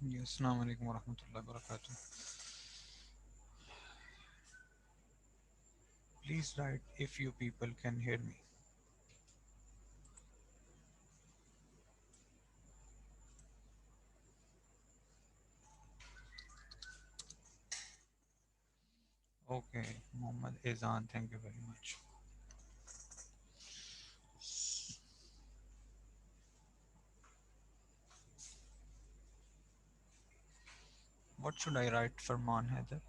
Yes, Assalamu alaikum warahmatullahi wabarakatuh. Please write if you people can hear me. Okay, Muhammad Izan, thank you very much. What should I write for Man Heather?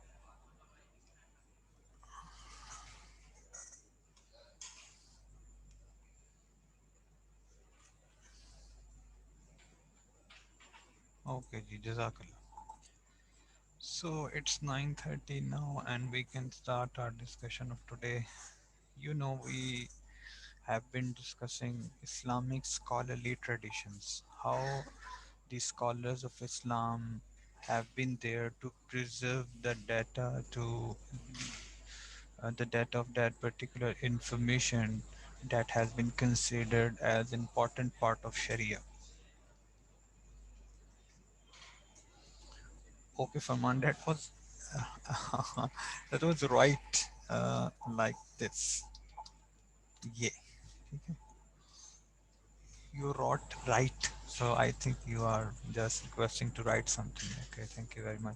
Okay, ji, Jazakallah. So it's 9:30 now and we can start our discussion of today. We have been discussing Islamic scholarly traditions, how the scholars of Islam have been there to preserve the data of that particular information that has been considered as important part of Sharia. Okay, Farman, that was right, like this. Yeah, you wrote right. So I think you are just requesting to write something. Okay, thank you very much.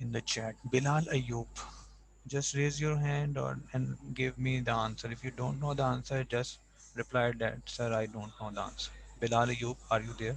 in the chat. Bilal Ayub, just raise your hand and give me the answer. If you don't know the answer, just reply that, sir, I don't know the answer. Bilal Ayub, are you there?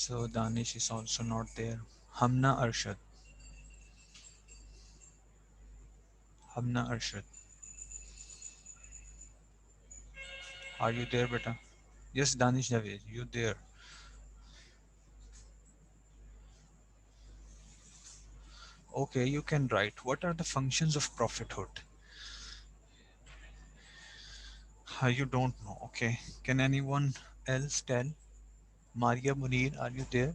so Danish is also not there. Hamna Arshad, Hamna Arshad, are you there beta? Yes, Danish Javed, you there? Okay, you can write. What are the functions of prophethood? You don't know. Okay. Can anyone else tell? Maria Munir, are you there?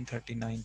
139।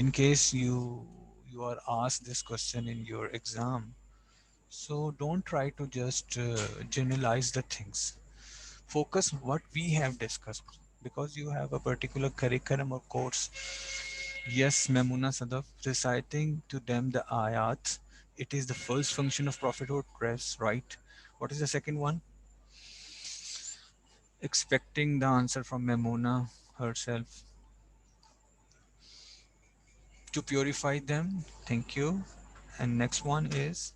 in case you are asked this question in your exam, so don't try to just generalize the things. Focus what we have discussed, because you have a particular curriculum or course. Yes, Memuna Sadaf, reciting to them the ayat, it is the first function of prophethood. Yes, right. What is the second one? Expecting the answer from Memuna herself. To purify them. Thank you. And next one is,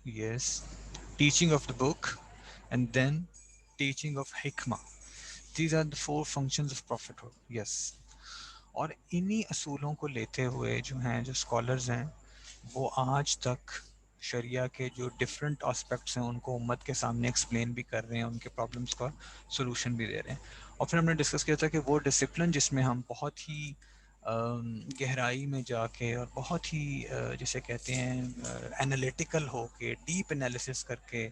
yes, teaching of the book, and then teaching of hikmah. These are the four functions of prophethood. Yes. اور انہی اصولوں کو لیتے ہوئے جو ہیں جو scholars ہیں وہ آج تک شریعہ کے جو ڈفرینٹ آسپیکٹس ہیں ان کو امت کے سامنے ایکسپلین بھی کر رہے ہیں، ان کے پرابلمس کا سولوشن بھی دے رہے ہیں. اور پھر ہم نے ڈسکس کیا تھا کہ وہ ڈسپلن جس میں ہم بہت ہی گہرائی میں جا کے اور بہت ہی جسے کہتے ہیں انالیٹیکل ہو کے ڈیپ انالیسس کر کے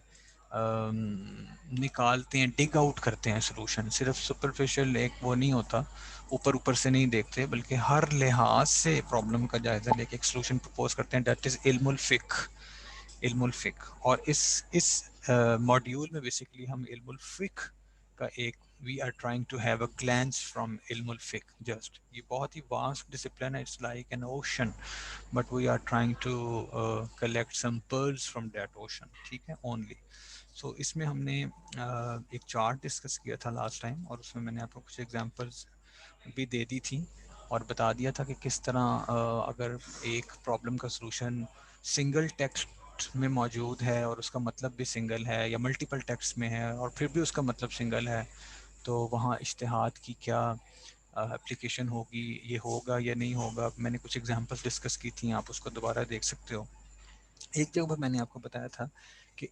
نکالتے ہیں، ڈگ آؤٹ کرتے ہیں سولوشن. صرف سپرفیشل ایک وہ نہیں ہوتا، اوپر اوپر سے نہیں دیکھتے، بلکہ ہر لحاظ سے پرابلم کا جائزہ لے کے ایک سولوشن پرپوز کرتے ہیں. دیٹ از علم الفقہ. علم الفقہ. اور اس ماڈیول میں بیسکلی ہم علم الفقہ کا ایک we are trying to have a glance from علم الفقہ. جسٹ یہ بہت ہی واسٹ ڈسپلن ہے، it's like an ocean, but we are trying to collect some pearls from that ocean. ٹھیک ہے اونلی. سو اس میں ہم نے ایک چارٹ ڈسکس کیا تھا لاسٹ ٹائم، اور اس میں میں نے آپ کو کچھ ایگزامپلس بھی دے دی تھی اور بتا دیا تھا کہ کس طرح اگر ایک پرابلم کا سلوشن سنگل ٹیکسٹ میں موجود ہے اور اس کا مطلب بھی سنگل ہے، یا ملٹیپل ٹیکسٹ میں ہے اور پھر بھی اس کا مطلب سنگل ہے، تو وہاں اجتہاد کی کیا اپلیکیشن ہوگی، یہ ہوگا یا نہیں ہوگا. میں نے کچھ ایگزامپلس ڈسکس کی تھیں، آپ اس کو دوبارہ دیکھ سکتے ہو. ایک جگہ پر میں نے آپ کو بتایا تھا کہ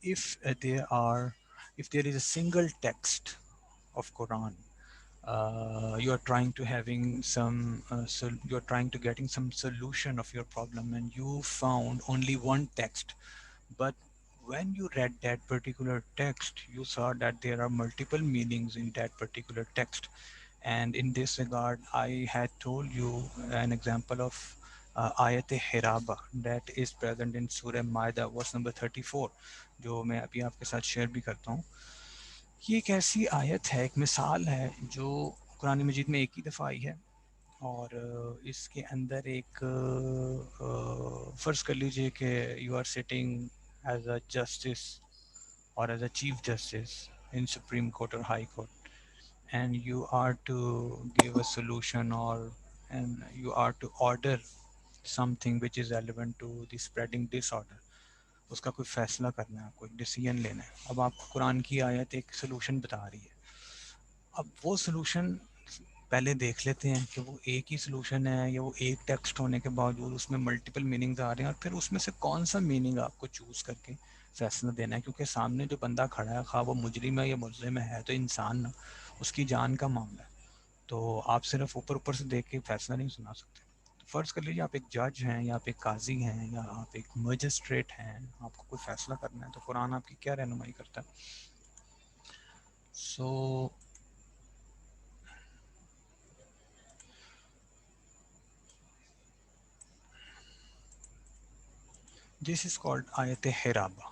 if there is a single text of Quran, you are trying to having some you are trying to getting some solution of your problem, and you found only one text, but when you read that particular text you saw that there are multiple meanings in that particular text. And in this regard I had told you an example of ayat hiraba that is present in surah Maida verse number 34، جو میں ابھی آپ کے ساتھ share بھی کرتا ہوں. یہ ایک ایسی آیت ہے، ایک مثال ہے جو قرآن مجید میں ایک ہی دفعہ آئی ہے، اور اس کے اندر ایک فرض کر لیجئے کہ you are sitting as a justice اور as a chief justice in supreme court اور high court, and you are to give a solution اور and you are to order something which is relevant to the spreading disorder. اس کا کوئی فیصلہ کرنا ہے، کوئی decision لینا ہے. اب آپ کو قرآن کی آیت ایک سلوشن بتا رہی ہے. اب وہ سلوشن پہلے دیکھ لیتے ہیں کہ وہ ایک ہی سلوشن ہے یا وہ ایک ٹیکسٹ ہونے کے باوجود اس میں ملٹیپل میننگز آ رہے ہیں، اور پھر اس میں سے کون سا میننگ آپ کو چوز کر کے فیصلہ دینا ہے. کیونکہ سامنے جو بندہ کھڑا ہے، خواہ وہ مجرم ہے یا ملزم ہے تو انسان نا، اس کی جان کا معاملہ ہے. تو آپ صرف اوپر اوپر سے دیکھ کے فیصلہ نہیں سنا سکتے. تو فرض کر لیجیے آپ ایک جج ہیں، یا آپ ایک قاضی ہیں، یا آپ ایک مجسٹریٹ ہیں، آپ کو کوئی فیصلہ کرنا ہے، تو قرآن آپ کی کیا رہنمائی کرتا ہے؟ سو دس از کالڈ آیت حرابہ.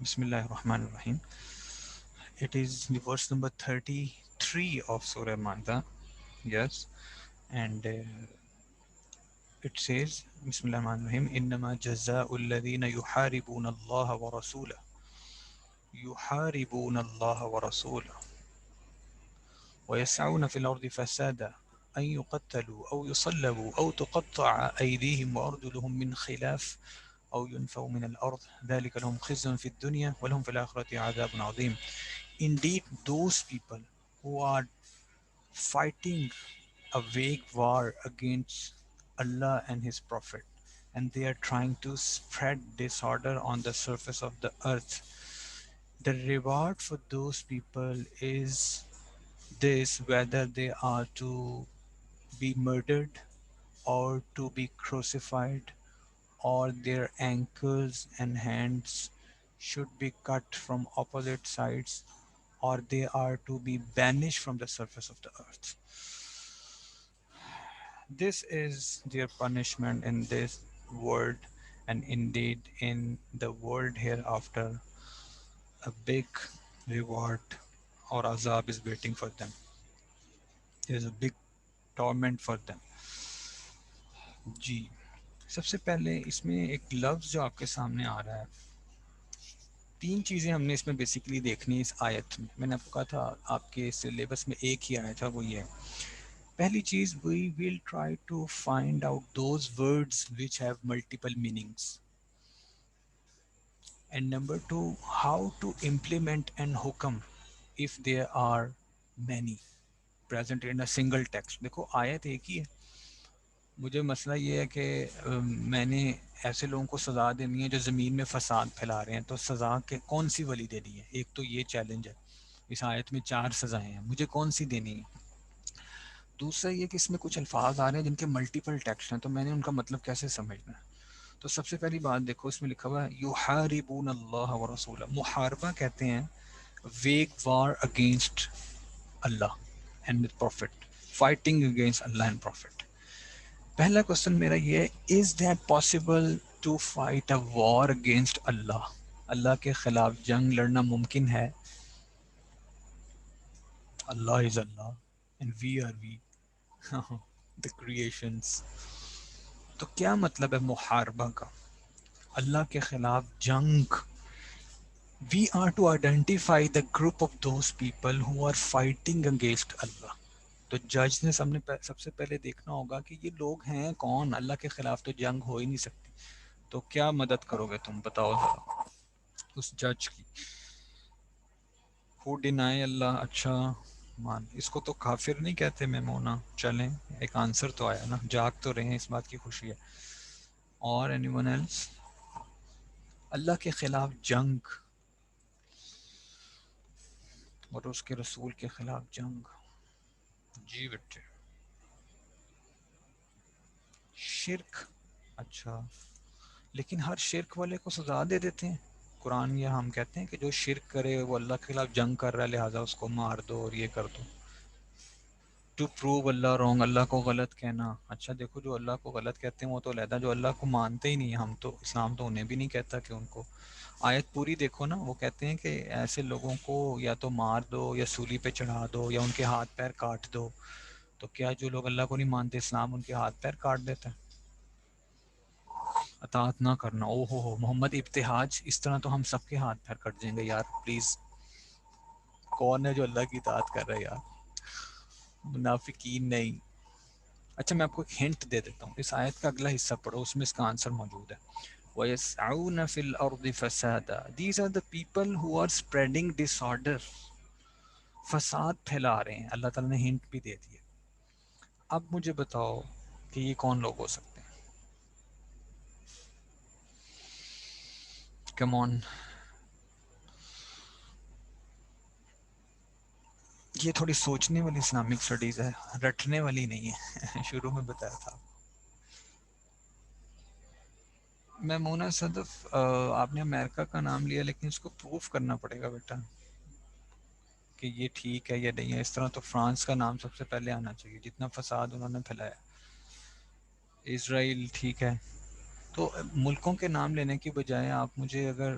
بسم اللہ الرحمن الرحیم. It is the verse number 33 of Surah Maida. Yes. And it says, Bismillah ar-Rahman ar-Rahim, إِنَّمَا جَزَاءُ الَّذِينَ يُحَارِبُونَ اللَّهَ وَرَسُولَهُ يُحَارِبُونَ اللَّهَ وَرَسُولَهُ وَيَسْعَوْنَ فِي الْأَرْضِ فَسَادًا أَن يُقَتَّلُوا أَوْ يُصَلَّبُوا أَوْ تُقَطَّعَ أَيْدِيهِمْ وَأَرْجُلُهُم مِّنْ خِلَافٍ أَوْ يُنفَوْا مِنَ الْأَرْضِ ذَلِكَ لَهُمْ خِزْيٌ فِي الدُّنْيَا وَلَهُمْ فِي الْآخِرَةِ عَذَابٌ عَظِيمٌ. Indeed, those people who are fighting a vague war against Allah and His Prophet, and they are trying to spread disorder on the surface of the earth, the reward for those people is this: whether they are to be murdered or to be crucified, or their ankles and hands should be cut from opposite sides, or they are to be banished from the surface of the earth. This is their punishment in this world, and indeed in the world hereafter, a big reward or azab is waiting for them. There is a big torment for them. جی سب سے پہلے اس میں ایک لفظ جو آپ کے سامنے آ رہا ہے تین چیزیں ہم نے اس میں بیسیکلی دیکھنی ہے اس آیت میں نے آپ کو کہا تھا آپ کے سلیبس میں ایک ہی آیا تھا، وہ یہ ہے پہلی چیز we will try to find out those words which have multiple meanings, and number two how to implement an حکم if there are many present in a single text. دیکھو آیت ایک ہی ہے، مجھے مسئلہ یہ ہے کہ میں نے ایسے لوگوں کو سزا دینی ہے جو زمین میں فساد پھیلا رہے ہیں، تو سزا کے کون سی ولی دینی ہے؟ ایک تو یہ چیلنج ہے، اس آیت میں 4 سزائیں ہیں، مجھے کون سی دینی ہے؟ دوسرا یہ کہ اس میں کچھ الفاظ آ رہے ہیں جن کے ملٹیپل ٹیکسٹ ہیں، تو میں نے ان کا مطلب کیسے سمجھنا ہے؟ تو سب سے پہلی بات دیکھو اس میں لکھا ہوا ہے یحاربون اللہ ورسولہ، محاربہ کہتے ہیں ویگ وار اگینسٹ اللہ اینڈ پروفٹ، فائٹنگ اگینسٹ اللہ اینڈ پروفٹ۔ پہلا کوشچن میرا یہ ہے is that possible to fight a war against اللہ؟ اللہ کے خلاف جنگ لڑنا ممکن ہے؟ اللہ از اللہ and we are we the creations۔ تو کیا مطلب ہے محاربہ کا؟ اللہ کے خلاف جنگ۔ We are to identify the group of those people who are fighting against Allah۔ تو جج نے سب سے پہلے دیکھنا ہوگا کہ یہ لوگ ہیں کون، اللہ کے خلاف تو جنگ ہو ہی نہیں سکتی، تو کیا مدد کرو گے تم بتاؤ ذرا اس جج کی۔ who deny اللہ، اچھا مان اس کو تو کافر نہیں کہتے میمونہ، چلیں ایک آنسر تو آیا نا، جاگ تو رہے ہیں، اس بات کی خوشی ہے۔ اور اینی ون ایلس؟ اللہ کے خلاف جنگ اور اس کے رسول کے خلاف جنگ، جی بیٹے شرک، اچھا لیکن ہر شرک والے کو سزا دے دیتے ہیں قرآن، یا ہم کہتے ہیں کہ جو شرک کرے وہ اللہ کے خلاف جنگ کر رہا ہے لہٰذا اس کو مار دو اور یہ کر دو، ٹو پروو اللہ رونگ، اللہ کو غلط کہنا۔ اچھا دیکھو جو اللہ کو غلط کہتے ہیں وہ تو علیحدہ، جو اللہ کو مانتے ہی نہیں ہیں، ہم تو اسلام تو انہیں بھی نہیں کہتا کہ ان کو، آیت پوری دیکھو نا، وہ کہتے ہیں کہ ایسے لوگوں کو یا تو مار دو یا سولی پہ چڑھا دو یا ان کے ہاتھ پیر کاٹ دو، تو کیا جو لوگ اللہ کو نہیں مانتے اسلام ان کے ہاتھ پیر کاٹ دیتا ہے؟ اطاعت نہ کرنا، او ہو محمد ابتہاج، اس طرح تو ہم سب کے ہاتھ پیر کٹ جائیں گے یار پلیز، کون ہے جو اللہ کی اطاعت کر رہا ہے یار؟ منافقین نہیں۔ اچھا میں آپ کو ایک ہنٹ دے دیتا ہوں، اس آیت کا اگلا حصہ پڑھو، اس میں اس کا آنسر موجود ہے۔ وَيَسْعَوْنَ فِي الْأَرْضِ فَسَادًا، These are the people who are spreading disorder، فساد پھیلا رہے ہیں، اللہ تعالیٰ نے ہنٹ بھی دے دیا۔ اب مجھے بتاؤ کہ یہ کون لوگ ہو سکتے ہیں؟ کم آن، یہ تھوڑی سوچنے والی اسلامک اسٹڈیز ہے، رٹنے والی نہیں ہے شروع میں بتایا تھا۔ میمونہ صدف آپ نے امریکہ کا نام لیا لیکن اس کو پروف کرنا پڑے گا بیٹا کہ یہ ٹھیک ہے یا نہیں ہے، اس طرح تو فرانس کا نام سب سے پہلے آنا چاہیے جتنا فساد انہوں نے پھیلایا۔ اسرائیل ٹھیک ہے، تو ملکوں کے نام لینے کی بجائے آپ مجھے اگر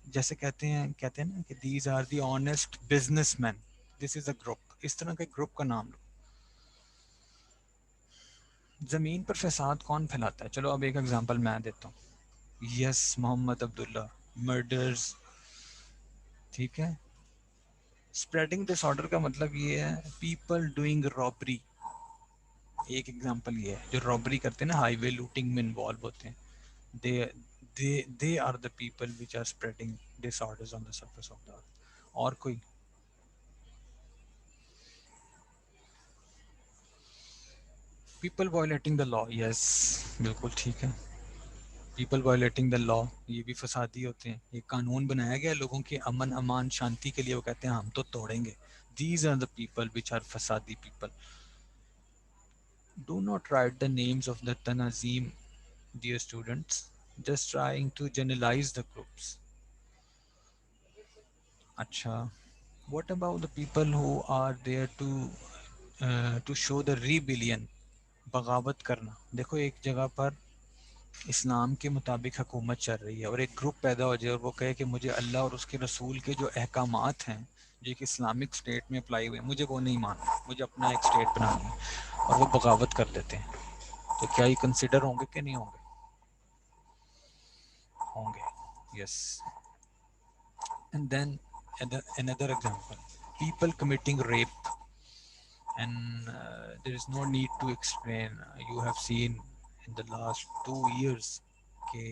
جیسے کہتے ہیں نا کہ these are the honest businessman, this is a group, اس طرح کے گروپ کا نام لو۔ زمین پر فساد کون پھیلاتا ہے؟ چلو اب ایک ایگزامپل میں دیتا ہوں، یس محمد عبداللہ، مرڈرز، ٹھیک ہے۔ اسپریڈنگ ڈس آرڈر کا مطلب یہ ہے پیپل ڈوئنگ رابری، ایک ایگزامپل یہ ہے جو رابری کرتے ہیں نا، ہائی وے لوٹنگ میں انوالو ہوتے ہیں، they are the people which are spreading disorders on the surface of the earth۔ اور کوئی؟ people violating the law، yes بالکل ٹھیک ہے، پیپل وائلیٹنگ دا لا، یہ بھی فسادی ہوتے ہیں، یہ قانون بنایا گیا لوگوں کے امن امان شانتی کے لیے، وہ کہتے ہیں ہم تو توڑیں گے، these are the people which are فسادی people. Do not write the names of the تنازیم dear students, just trying to generalize the groups. اچھا what about the people who are there to show the rebellion, بغاوت کرنا؟ دیکھو ایک جگہ پر اسلام کے مطابق حکومت چل رہی ہے اور ایک گروپ پیدا ہو جائے اور وہ کہے کہ مجھے اللہ اور اس کے رسول کے جو احکامات ہیں جو ایک اسلامک اسٹیٹ میں اپلائی ہوئے ہیں مجھے وہ نہیں ماننا، مجھے اپنا ایک اسٹیٹ بنانی ہے، اور وہ بغاوت کر دیتے ہیں، تو کیا یہ کنسیڈر ہوں گے کہ نہیں ہوں گے؟ ہوں گے، یس۔ And then another example, people committing rape, and there is no need to explain. You have seen in the last 2 years کہ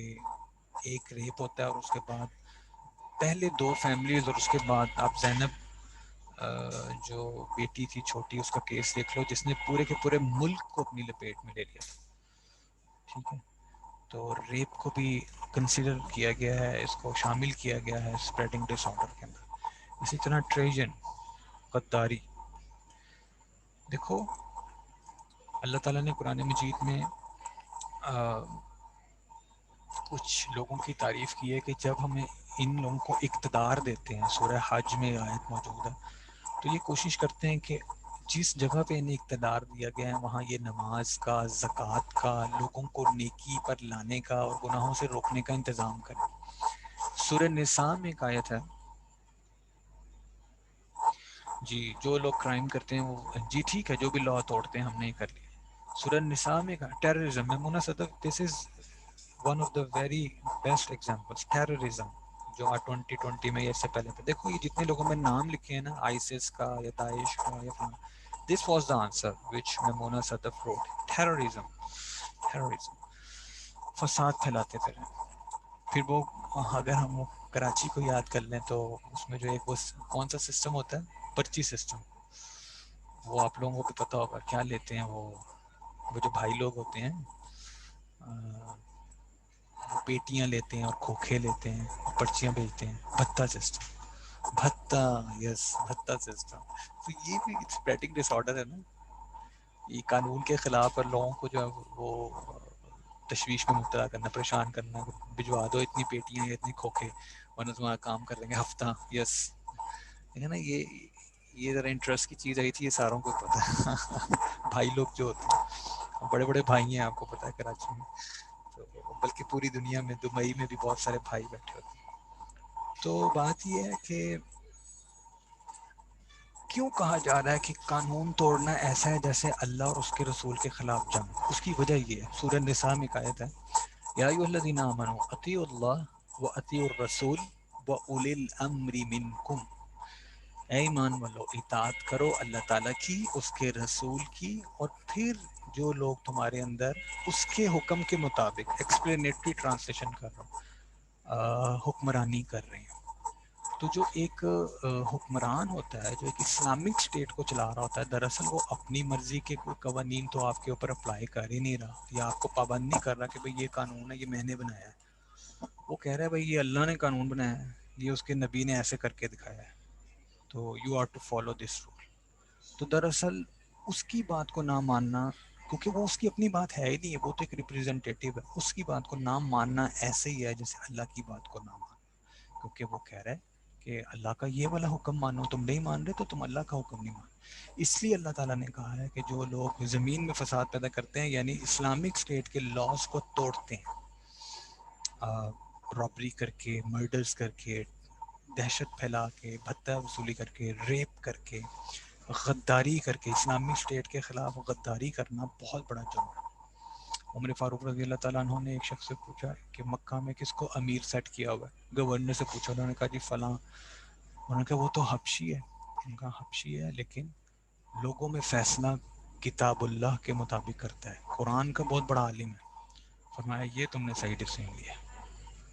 ایک ریپ ہوتا ہے اور اس کے بعد پہلے دو فیملیز اور اس کے بعد آپ زینب جو بیٹی تھی چھوٹی اس کا کیس دیکھ لو جس نے پورے کے پورے ملک کو اپنی لپیٹ میں لے لیا. ٹھیک ہے. تو ریپ کو بھی کنسیڈر کیا گیا ہے, اس کو شامل کیا گیا ہے اسپریڈنگ ڈس آرڈر کے اندر. اسی طرح ٹریجن, غداری. دیکھو اللہ تعالیٰ نے قرآن مجید میں کچھ لوگوں کی تعریف کی ہے کہ جب ہمیں ان لوگوں کو اقتدار دیتے ہیں, سورہ حج میں آیت موجود ہے, تو یہ کوشش کرتے ہیں کہ جس جگہ پہ انہیں اقتدار دیا گیا ہے وہاں یہ نماز کا, زکوٰۃ کا, لوگوں کو نیکی پر لانے کا اور گناہوں سے روکنے کا انتظام کریں. سورہ نساء میں ایک آیت ہے, جی جو لوگ کرائم کرتے ہیں وہ, جی ٹھیک ہے جو بھی لا توڑتے ہیں ہم نے کر لیا. سورہ نساء میں terrorism, Maimoona Sadaf, this is one of the very best examples, terrorism جو 2020 میں یا اس سے پہلے تھا. دیکھو یہ جتنے لوگوں میں نام لکھے ہیں نا, آئیسس کا یا داعش کا یا فلاں, this was the answer which Maimoona Sadaf wrote, terrorism. Terrorism فساد پھیلاتے پھر. پھر وہ اگر ہم وہ کراچی کو یاد کر لیں تو اس میں جو ایک وہ کون سا سسٹم ہوتا ہے, پرچی سسٹم, وہ آپ لوگوں کو بھی پتہ ہوگا کیا لیتے ہیں وہ جو بھائی لوگ ہوتے ہیں وہ پیٹیاں لیتے ہیں اور کھوکھے لیتے ہیں اور پرچیاں بیچتے ہیں. بھتہ سسٹم, بھتہ, یس بھتہ سسٹم. تو یہ بھی اسپریڈنگ ڈس آرڈر ہے نا, یہ قانون کے خلاف اور لوگوں کو جو ہے وہ تشویش میں مبتلا کرنا, پریشان کرنا, بھجوا دو اتنی پیٹیاں یا اتنے کھوکھے ورنہ تمہارا کام کر لیں گے ہفتہ. یس ہے نا, یہ ذرا انٹرسٹ کی چیز آئی تھی, یہ ساروں کو پتہ ہے. بھائی لوگ جو ہوتے ہیں بڑے بڑے بھائی ہیں, آپ کو پتہ ہے کراچی میں, تو بلکہ پوری دنیا میں دبئی میں بھی بہت سارے بھائی بیٹھے ہوتے ہیں. تو بات یہ ہے کہ کیوں کہا جا رہا ہے کہ قانون توڑنا ایسا ہے جیسے اللہ اور اس کے رسول کے خلاف جنگ. اس کی وجہ یہ ہے, سورہ نساء میں آیت ہے, یا ایھا الذین آمنوا اطیعوا اللہ واطیعوا الرسول واولی الامر منکم. اے ایمان والو اطاعت کرو اللہ تعالیٰ کی, اس کے رسول کی, اور پھر جو لوگ تمہارے اندر اس کے حکم کے مطابق, ایکسپلینیٹری ٹرانسلیشن کر رہا ہوں, حکمرانی کر رہے ہیں. تو جو ایک حکمران ہوتا ہے, جو ایک اسلامک اسٹیٹ کو چلا رہا ہوتا ہے, دراصل وہ اپنی مرضی کے کوئی قوانین تو آپ کے اوپر اپلائی کر ہی نہیں رہا, یا آپ کو پابند نہیں کر رہا کہ بھئی یہ قانون ہے, یہ میں نے بنایا ہے. وہ کہہ رہا ہے بھئی یہ اللہ نے قانون بنایا ہے, یہ اس کے نبی نے ایسے کر کے دکھایا ہے, تو you are to follow this rule. تو دراصل اس کی بات کو نہ ماننا, کیونکہ وہ اس کی اپنی بات ہے ہی نہیں ہے, وہ تو ایک ریپرزینٹیٹیو ہے, اس کی بات کو نہ ماننا ایسے ہی ہے جیسے اللہ کی بات کو نہ ماننا. کیونکہ وہ کہہ رہا ہے کہ اللہ کا یہ والا حکم مانو, تم نہیں مان رہے تو تم اللہ کا حکم نہیں مان. اس لیے اللہ تعالیٰ نے کہا ہے کہ جو لوگ زمین میں فساد پیدا کرتے ہیں, یعنی اسلامک اسٹیٹ کے لاز کو توڑتے ہیں, رابری کر کے, مرڈرز کر کے, دہشت پھیلا کے, بھتہ وصولی کر کے, ریپ کر کے, غداری کر کے, اسلامی اسٹیٹ کے خلاف غداری کرنا بہت بڑا جرم ہے. عمر فاروق رضی اللہ تعالیٰ عنہ نے ایک شخص سے پوچھا کہ مکہ میں کس کو امیر سیٹ کیا ہوا ہے, گورنر سے پوچھا, انہوں نے کہا جی فلاں. انہوں نے کہا وہ تو حبشی ہے. انہوں نے کہا حبشی ہے لیکن لوگوں میں فیصلہ کتاب اللہ کے مطابق کرتا ہے, قرآن کا بہت بڑا عالم ہے. فرمایا یہ تم نے صحیح ڈیسیژن لیا.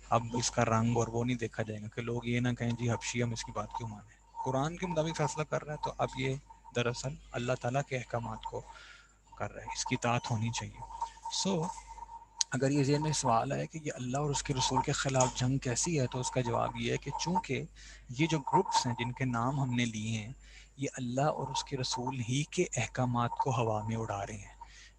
اب اس کا رنگ اور وہ نہیں دیکھا جائے گا کہ لوگ یہ نہ کہیں جی حبشی ہم اس کی بات کیوں مانیں, قرآن کے مطابق فیصلہ کر رہا ہے, تو اب یہ دراصل اللہ تعالیٰ کے احکامات کو کر رہا ہے, اس کی اطاعت ہونی چاہیے. سو اگر یہ ذہن میں سوال ہے کہ یہ اللہ اور اس کے رسول کے خلاف جنگ کیسی ہے, تو اس کا جواب یہ ہے کہ چونکہ یہ جو گروپس ہیں جن کے نام ہم نے لیے ہیں, یہ اللہ اور اس کے رسول ہی کے احکامات کو ہوا میں اڑا رہے ہیں.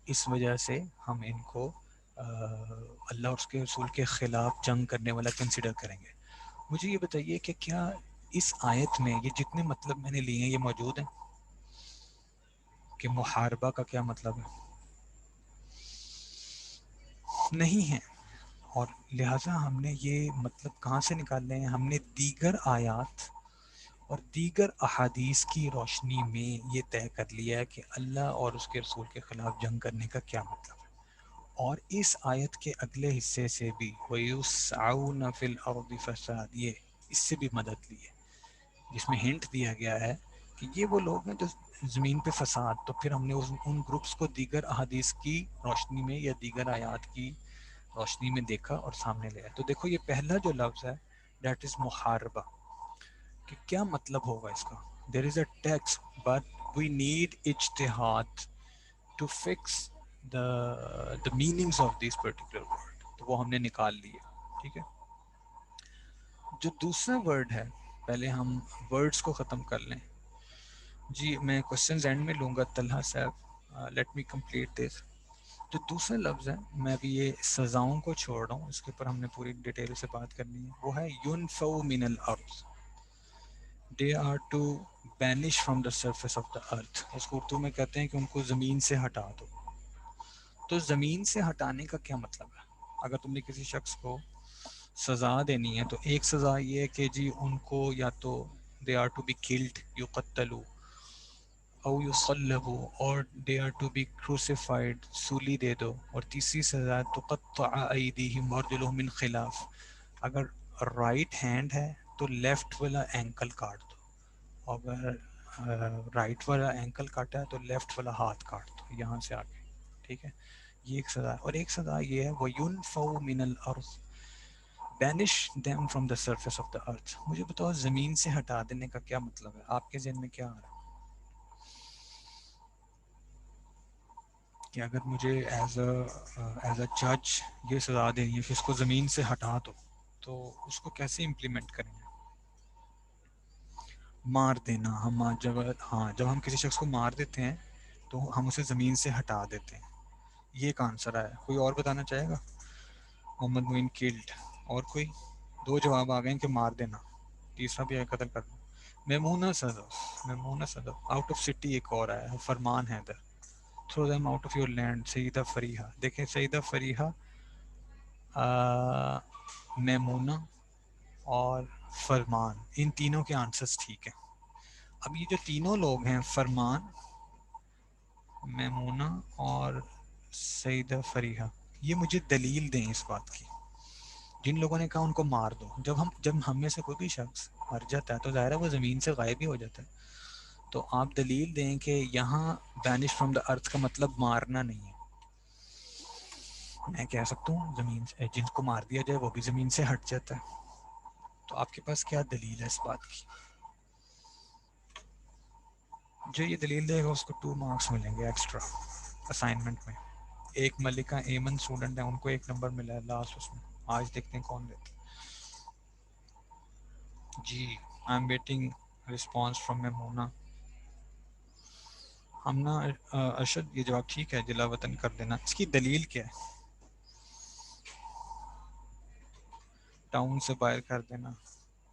اس وجہ سے ہم ان کو اللہ اور اس کے رسول کے خلاف جنگ کرنے والا کنسیڈر کریں گے. مجھے یہ بتائیے کہ کیا اس آیت میں یہ جتنے مطلب میں نے لیے ہیں یہ موجود ہیں, کہ محاربہ کا کیا مطلب ہے؟ نہیں ہے. اور لہٰذا ہم نے یہ مطلب کہاں سے نکالنے ہیں, ہم نے دیگر آیات اور دیگر احادیث کی روشنی میں یہ طے کر لیا ہے کہ اللہ اور اس کے رسول کے خلاف جنگ کرنے کا کیا مطلب ہے. اور اس آیت کے اگلے حصے سے بھی وَيُسْعَوْنَ فِي الْأَرْضِ فَسَادٍ, یہ اس سے بھی مدد لی ہے، جس میں ہنٹ دیا گیا ہے کہ یہ وہ لوگ ہیں جو زمین پہ فساد. تو پھر ہم نے ان گروپس کو دیگر احادیث کی روشنی میں یا دیگر آیات کی روشنی میں دیکھا اور سامنے لے آیا. تو دیکھو یہ پہلا جو لفظ ہے دیٹ از محاربہ، کہ کیا مطلب ہوگا اس کا. There is a text but we need اجتہاد to fix the meanings of these particular word. تو وہ ہم نے نکال لیے. ٹھیک ہے. جو دوسرا ورڈ ہے، پہلے ہم ورڈز کو ختم کر لیں. جی میں کوشچنز اینڈ میں لوں گا طلحہ صاحب، لیٹ می کمپلیٹ دس. جو دوسرا لفظ ہے، میں ابھی یہ سزاؤں کو چھوڑ رہا ہوں، اس کے اوپر ہم نے پوری ڈیٹیل سے بات کرنی ہے. وہ ہے ينفوا من الارض. they are to banish from the surface of the earth. اس کو اردو میں کہتے ہیں کہ ان کو زمین سے ہٹا دو. تو زمین سے ہٹانے کا کیا مطلب ہے؟ اگر تم نے کسی شخص کو سزا دینی ہے تو ایک سزا یہ ہے کہ جی ان کو یا تو they are to be killed، یقتلوا، او یصلبوا، اور they are to be crucified، سولی دے دو. اور تیسری سزا تقطع ایدیہم وارجلہم من خلاف، اگر رائٹ ہینڈ ہے تو لیفٹ والا اینکل کاٹ دو، اگر رائٹ والا اینکل کاٹا ہے تو لیفٹ والا ہاتھ کاٹ دو یہاں سے آگے. ٹھیک ہے، یہ ایک سزا ہے. اور ایک سزا یہ ہے وَيُنْفَوْا مِنَ الْأَرْضِ، Binish them from the surface of the earth. مجھے بتاؤ زمین سے ہٹا دینے کا کیا مطلب ہے؟ آپ کے ذہن میں کیا آ رہا ہے کہ اگر مجھے ایز اے جج یہ سزا دینی ہے کہ اس کو زمین سے ہٹا دو، تو اس کو کیسے امپلیمنٹ کریں گے؟ مار دینا. جب ہم کسی شخص کو مار دیتے ہیں تو ہم اسے زمین سے ہٹا دیتے ہیں. یہ ایک آنسر ہے. کوئی اور بتانا چاہے گا؟ محمد معین کلڈ. اور کوئی؟ دو جواب آ گئے ہیں کہ مار دینا، تیسرا بھی ہے قتل کرنا. Maimoona Sadaf out of city. ایک اور آیا ہے، فرمان ہے ادھر. Throw them out of your land. Syeda Fariha. دیکھیں سیدہ فریحہ، میمونہ اور فرمان، ان تینوں کے آنسرس ٹھیک ہیں. اب یہ جو تینوں لوگ ہیں، فرمان، میمونہ اور سیدہ فریحہ، یہ مجھے دلیل دیں اس بات کی. جن لوگوں نے کہا ان کو مار دو، جب ہم میں سے کوئی بھی شخص مر جاتا ہے تو ظاہر ہے وہ زمین سے غائب ہی ہو جاتا ہے. تو آپ دلیل دیں کہ یہاں بینش فرام دا ارتھ کا مطلب مارنا نہیں ہے. میں کہہ سکتا ہوں زمین سے جن کو مار دیا جائے وہ بھی زمین سے ہٹ جاتا ہے. تو آپ کے پاس کیا دلیل ہے اس بات کی؟ جو یہ دلیل دے گا اس کو 2 مارکس ملیں گے ایکسٹرا اسائنمنٹ میں. ایک ملکہ ایمن اسٹوڈنٹ ہے، ان کو 1 نمبر ملا ہے لاسٹ اس میں. آج دیکھتے ہیں کون دیتے. جی I am waiting response from Maimoona. ہم نا ارشد یہ جواب ٹھیک ہے، جلا وطن کر دینا. اس کی دلیل کیا ہے؟ ٹاؤن سے باہر کر دینا.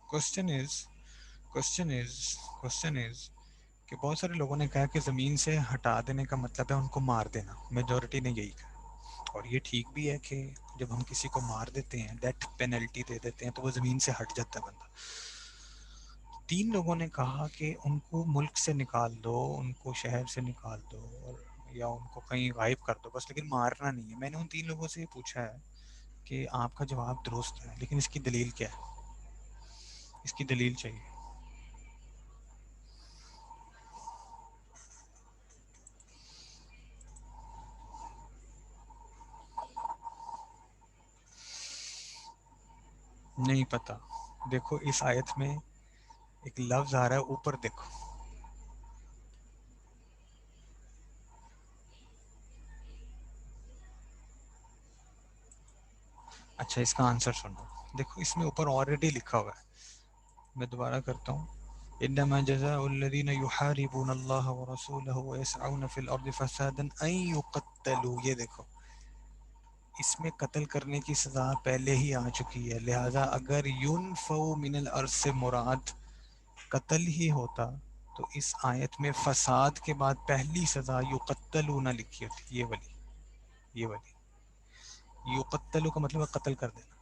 کوشچن از کہ بہت سارے لوگوں نے کہا کہ زمین سے ہٹا دینے کا مطلب ہے ان کو مار دینا. میجورٹی نے یہی کہا، اور یہ ٹھیک بھی ہے کہ جب ہم کسی کو مار دیتے ہیں، ڈیتھ پینلٹی دے دیتے ہیں، تو وہ زمین سے ہٹ جاتا ہے بندہ. 3 لوگوں نے کہا کہ ان کو ملک سے نکال دو، ان کو شہر سے نکال دو، یا ان کو کہیں غائب کر دو بس، لیکن مارنا نہیں ہے. میں نے ان 3 لوگوں سے یہ پوچھا ہے کہ آپ کا جواب درست ہے لیکن اس کی دلیل کیا ہے؟ اس کی دلیل چاہیے. نہیں پتہ. دیکھو اس آیت میں ایک لفظ آ رہا ہے اوپر، دیکھو. اچھا اس کا آنسر سنو. دیکھو اس میں اوپر آلریڈی لکھا ہوا ہے، میں دوبارہ کرتا ہوں. انما جزاء الذين يحاربون الله ورسوله ويسعون في الارض فسادا ان يقتلوا. یہ دیکھو اس میں قتل کرنے کی سزا پہلے ہی آ چکی ہے، لہٰذا اگر ينفوا من الارض سے مراد قتل ہی ہوتا تو اس آیت میں فساد کے بعد پہلی سزا یقتلون لکھی ہوتی. یہ والی یقتلوا کا مطلب ہے قتل کر دینا.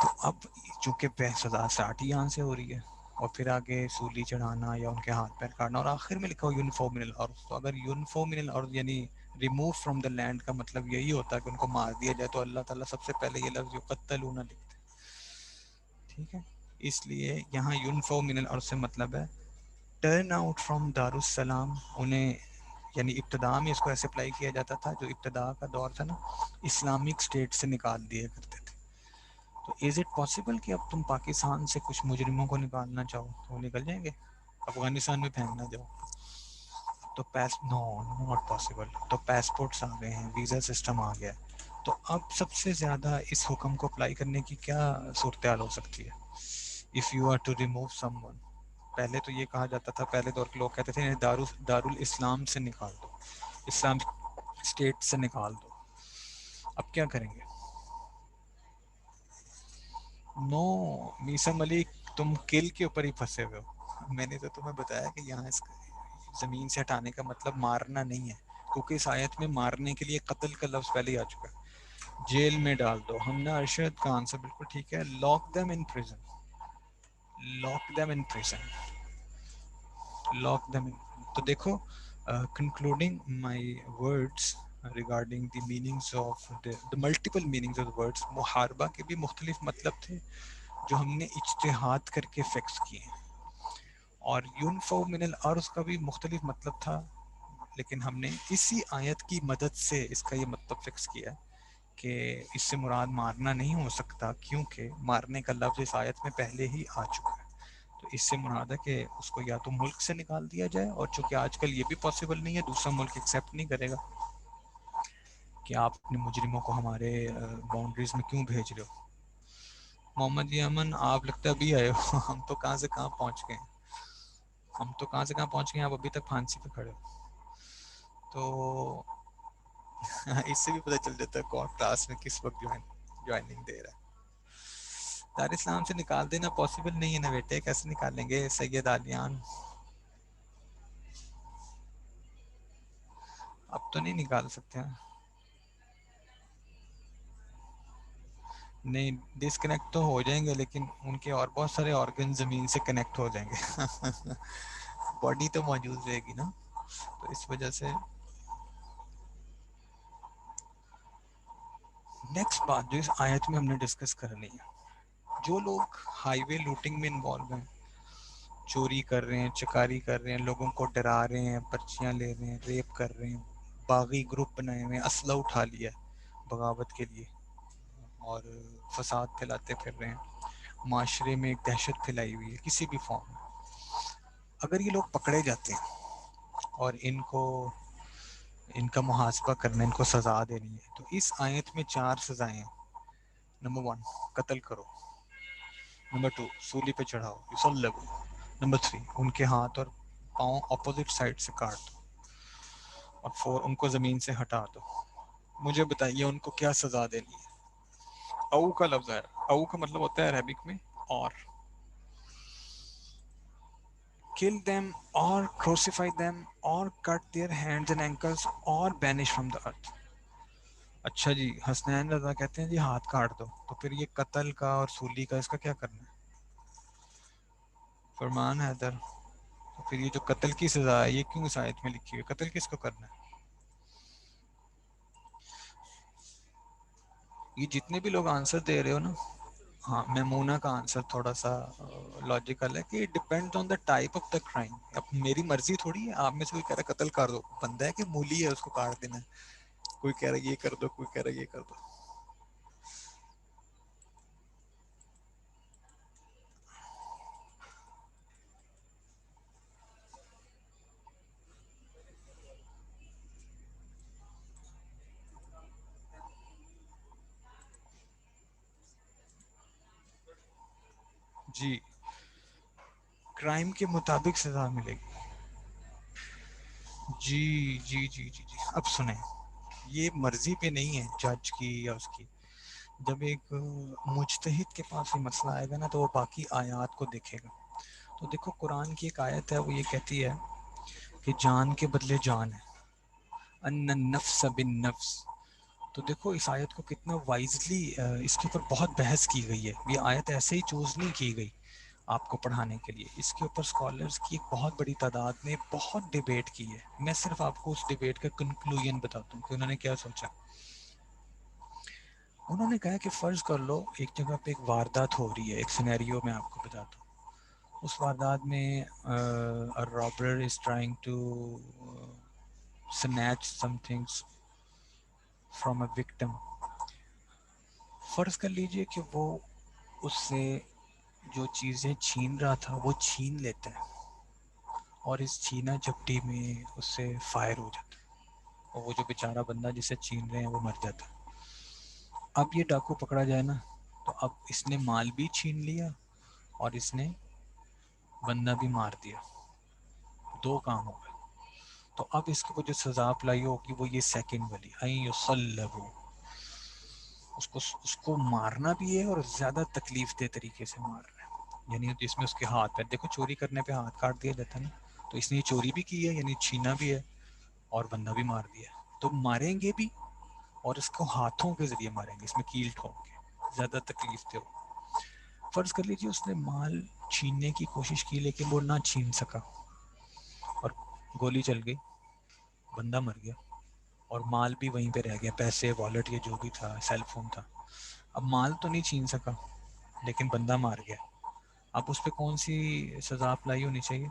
تو اب چونکہ سزا اسٹارٹ ہی یہاں سے ہو رہی ہے، اور پھر آگے سولی چڑھانا یا ان کے ہاتھ پیر کاٹنا، اور آخر میں لکھا ہو یونفو من الارض. تو اگر یونفو من الارض یعنی ریموو فرام دا لینڈ کا مطلب یہی ہوتا ہے کہ ان کو مار دیا جائے، تو اللہ تعالیٰ سب سے پہلے یہ لفظ یقتلون لکھتے. ٹھیک ہے، اس لیے یہاں ینفو من الارض سے مطلب ہے ٹرن آؤٹ فرام دارالسلام. انہیں یعنی ابتدا میں اس کو ایسے اپلائی کیا جاتا تھا، جو ابتدا کا دور تھا نا، اسلامک اسٹیٹ سے نکال دیا کرتے تھے. تو از اٹ پاسبل کہ اب تم پاکستان سے کچھ مجرموں کو نکالنا چاہو تو وہ نکل جائیں گے؟ افغانستان میں پھینکنا چاہو تو نو، ناٹ پاسبل. تو پاسپورٹس آ گئے ہیں، ویزا سسٹم آ گیا ہے. تو اب سب سے زیادہ اس حکم کو اپلائی کرنے کی کیا صورتحال ہو سکتی ہے؟ If you are to remove someone. پہلے تو یہ کہا جاتا تھا، پہلے دور کے لوگ کہتے تھے انہیں دارالاسلام سے نکال دو، اسلام اسٹیٹ سے نکال دو. اب کیا کریں گے؟ نو میسا ملک، تم کل کے اوپر ہی پھنسے ہوئے ہو. میں نے تو تمہیں بتایا کہ یہاں اس زمین سے ہٹانے کا مطلب مارنا نہیں ہے، کیونکہ اس آیت میں مارنے کے لیے قتل کا لفظ پہلے ہی آ چکا ہے. جیل میں ڈال دو. ہم نے ارشد کا آنسر بالکل ٹھیک ہے، lock them in prison. Lock them in prison. Lock them in. تو دیکھو، concluding my words regarding the meanings of the multiple meanings of the words، محاربہ کے بھی مختلف مطلب تھے جو ہم نے اجتہاد کر کے فکس کیے ہیں، اور ينفوا من الارض کا بھی مختلف مطلب تھا، لیکن ہم نے اسی آیت کی مدد سے اس کا یہ مطلب فکس کیا کہ اس سے مراد مارنا نہیں ہو سکتا، کیونکہ مارنے کا لفظ اس آیت میں پہلے ہی آ چکا ہے. تو اس سے مراد ہے کہ اس کو یا تو ملک سے نکال دیا جائے، اور چونکہ آج کل یہ بھی پاسبل نہیں ہے، دوسرا ملک ایکسیپٹ نہیں کرے گا کہ آپ اپنے مجرموں کو ہمارے باؤنڈریز میں کیوں بھیج رہے ہو. محمد یمن، آپ لگتا ہے ابھی آئے ہو. ہم تو کہاں سے کہاں پہنچ گئے ہیں. ہم تو کہاں سے کہاں پہنچ گئے ہیں، آپ ابھی تک پھانسی پہ کھڑے ہو. تو اس سے بھی پتہ چل جاتا ہے کون کلاس میں کس وقت جوائننگ دے رہا ہے. دار اسلام سے نکال دینا پاسبل نہیں ہے نا بیٹے، کیسے نکالیں گے سید عالیان؟ اب تو نہیں نکال سکتے ہیں. نہیں، ڈس کنیکٹ تو ہو جائیں گے، لیکن ان کے اور بہت سارے آرگن زمین سے کنیکٹ ہو جائیں گے. باڈی تو موجود رہے گی نا، تو اس وجہ سے. نیکسٹ بات جو اس آیت میں ہم نے ڈسکس کرنی ہے، جو لوگ ہائی وے لوٹنگ میں انوالو ہیں، چوری کر رہے ہیں، چکاری کر رہے ہیں، لوگوں کو ڈرا رہے ہیں، پرچیاں لے رہے ہیں، ریپ کر رہے ہیں، باغی گروپ بنائے ہوئے ہیں، اسلحہ اٹھا لیا ہے بغاوت کے لیے اور فساد پھیلاتے پھر رہے ہیں، معاشرے میں ایک دہشت پھیلائی ہوئی ہے کسی بھی فارم میں. اگر یہ لوگ پکڑے جاتے ہیں اور ان کا محاسبہ کرنا، ان کو سزا دینی ہے، تو اس آیت میں 4 سزائیں ہیں. نمبر 1، قتل کرو. نمبر 2، سولی پہ چڑھاؤ، یصلب. نمبر 3، ان کے ہاتھ اور پاؤں اپوزٹ سائڈ سے کاٹ دو. اور 4، ان کو زمین سے ہٹا دو. مجھے بتائیے ان کو کیا سزا دینی ہے؟ او کا لفظ ہے، او کا مطلب ہوتا ہے عربک میں اور. kill them or crucify them or cut their hands and ankles or banish from the earth. اچھا جی، حسنین رضا کہتے ہیں جی ہاتھ کاٹ دو، تو پھر یہ قتل کا اور سولی کا اس کا کیا کرنا ہے؟ فرمان حیدر، تو پھر یہ جو قتل کی سزا ہے یہ کیوں اس آیت میں لکھی ہوئی؟ قتل کس کو کرنا ہے؟ یہ جتنے بھی لوگ آنسر دے رہے ہو نا، ہاں میمونہ کا آنسر تھوڑا سا لاجیکل ہے کہ depend on the type of the crime. اب میری مرضی تھوڑی ہے، آپ میں سے کوئی کہہ رہا ہے قتل کر دو، بندہ ہے کہ مولی ہے اس کو کاٹ دینا ہے. کوئی کہہ رہا ہے یہ کر دو، کوئی کہہ رہا ہے یہ کر دو. جی، کرائم کے مطابق سزا ملے گی. جی جی جی جی جی، اب سنیں، یہ مرضی پہ نہیں ہے جج کی یا اس کی. جب ایک مجتہد کے پاس یہ مسئلہ آئے گا نا، تو وہ باقی آیات کو دیکھے گا. تو دیکھو قرآن کی ایک آیت ہے، وہ یہ کہتی ہے کہ جان کے بدلے جان ہے، ان النفس بالنفس. تو دیکھو اس آیت کو کتنا وائزلی اس کے اوپر بہت بحث کی گئی ہے. یہ آیت ایسے ہی چوز نہیں کی گئی آپ کو پڑھانے کے لیے، اس کے اوپر اسکالرس کی ایک بہت بڑی تعداد نے بہت ڈیبیٹ کی ہے. میں صرف آپ کو اس ڈیبیٹ کا کنکلوژن بتاتا ہوں کہ انہوں نے کیا سوچا. انہوں نے کہا کہ فرض کر لو ایک جگہ پہ ایک واردات ہو رہی ہے، ایک سینیریو میں آپ کو بتاتا ہوں. اس واردات میں robber is trying to snatch some things from a victim. فرض کر لیجئے کہ وہ اس سے جو چیزیں چھین رہا تھا وہ چھین لیتا ہے، اور اس چھینا جھپٹی میں اس سے فائر ہو جاتا ہے، اور وہ جو بیچارہ بندہ جسے چھین رہے ہیں وہ مر جاتا ہے. اب یہ ڈاکو پکڑا جائے نا، تو اب اس نے مال بھی چھین لیا اور اس نے بندہ بھی مار دیا، دو کام ہو گئے. تو اب اس کو جو سزا اپلائی ہوگی وہ یہ سیکنڈ والی، این یصلبوا. اس کو مارنا بھی ہے اور زیادہ تکلیف دہ طریقے سے مار رہا ہے، یعنی جس میں اس کے ہاتھ پہ دیکھو چوری کرنے پہ ہاتھ کاٹ دیا جاتا ہے نا، تو اس نے یہ چوری بھی کی ہے، یعنی چھینا بھی ہے اور بندہ بھی مار دیا. تو ماریں گے بھی اور اس کو ہاتھوں کے ذریعے ماریں گے، اس میں کیل ٹھوک کے زیادہ تکلیف دہ ہو. فرض کر لیجیے اس نے مال چھیننے کی کوشش کی لیکن وہ نہ چھین سکا اور گولی چل گئی، بندہ مر گیا اور مال بھی وہیں پہ رہ گیا، پیسے، والٹ، یہ جو بھی تھا، سیل فون تھا. اب مال تو نہیں چھین سکا لیکن بندہ مار گیا. اب اس پہ کون سی سزا اپلائی ہونی چاہیے؟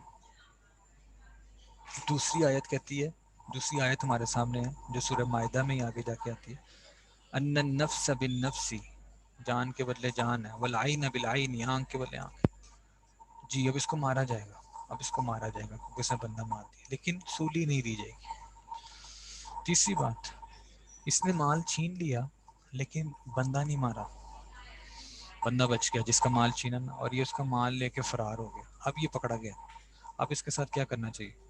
دوسری آیت کہتی ہے، دوسری آیت ہمارے سامنے ہے جو سورہ مائدہ میں ہی آگے جا کے آتی ہے، ان النفس بالنفس، جان کے بدلے جان ہے، والعین بالعین، آنکھ کے بدلے آنکھ. جی اب اس کو مارا جائے گا، اب اس کو مارا جائے گا کیونکہ اس نے بندہ مار دیا، لیکن سولی نہیں دی جائے گی. تیسری بات، اس نے مال چھین لیا لیکن بندہ نہیں مارا، بندہ بچ گیا جس کا مال چھینا نا، اور یہ اس کا مال لے کے فرار ہو گیا. اب یہ پکڑا گیا، اب اس کے ساتھ کیا کرنا چاہیے؟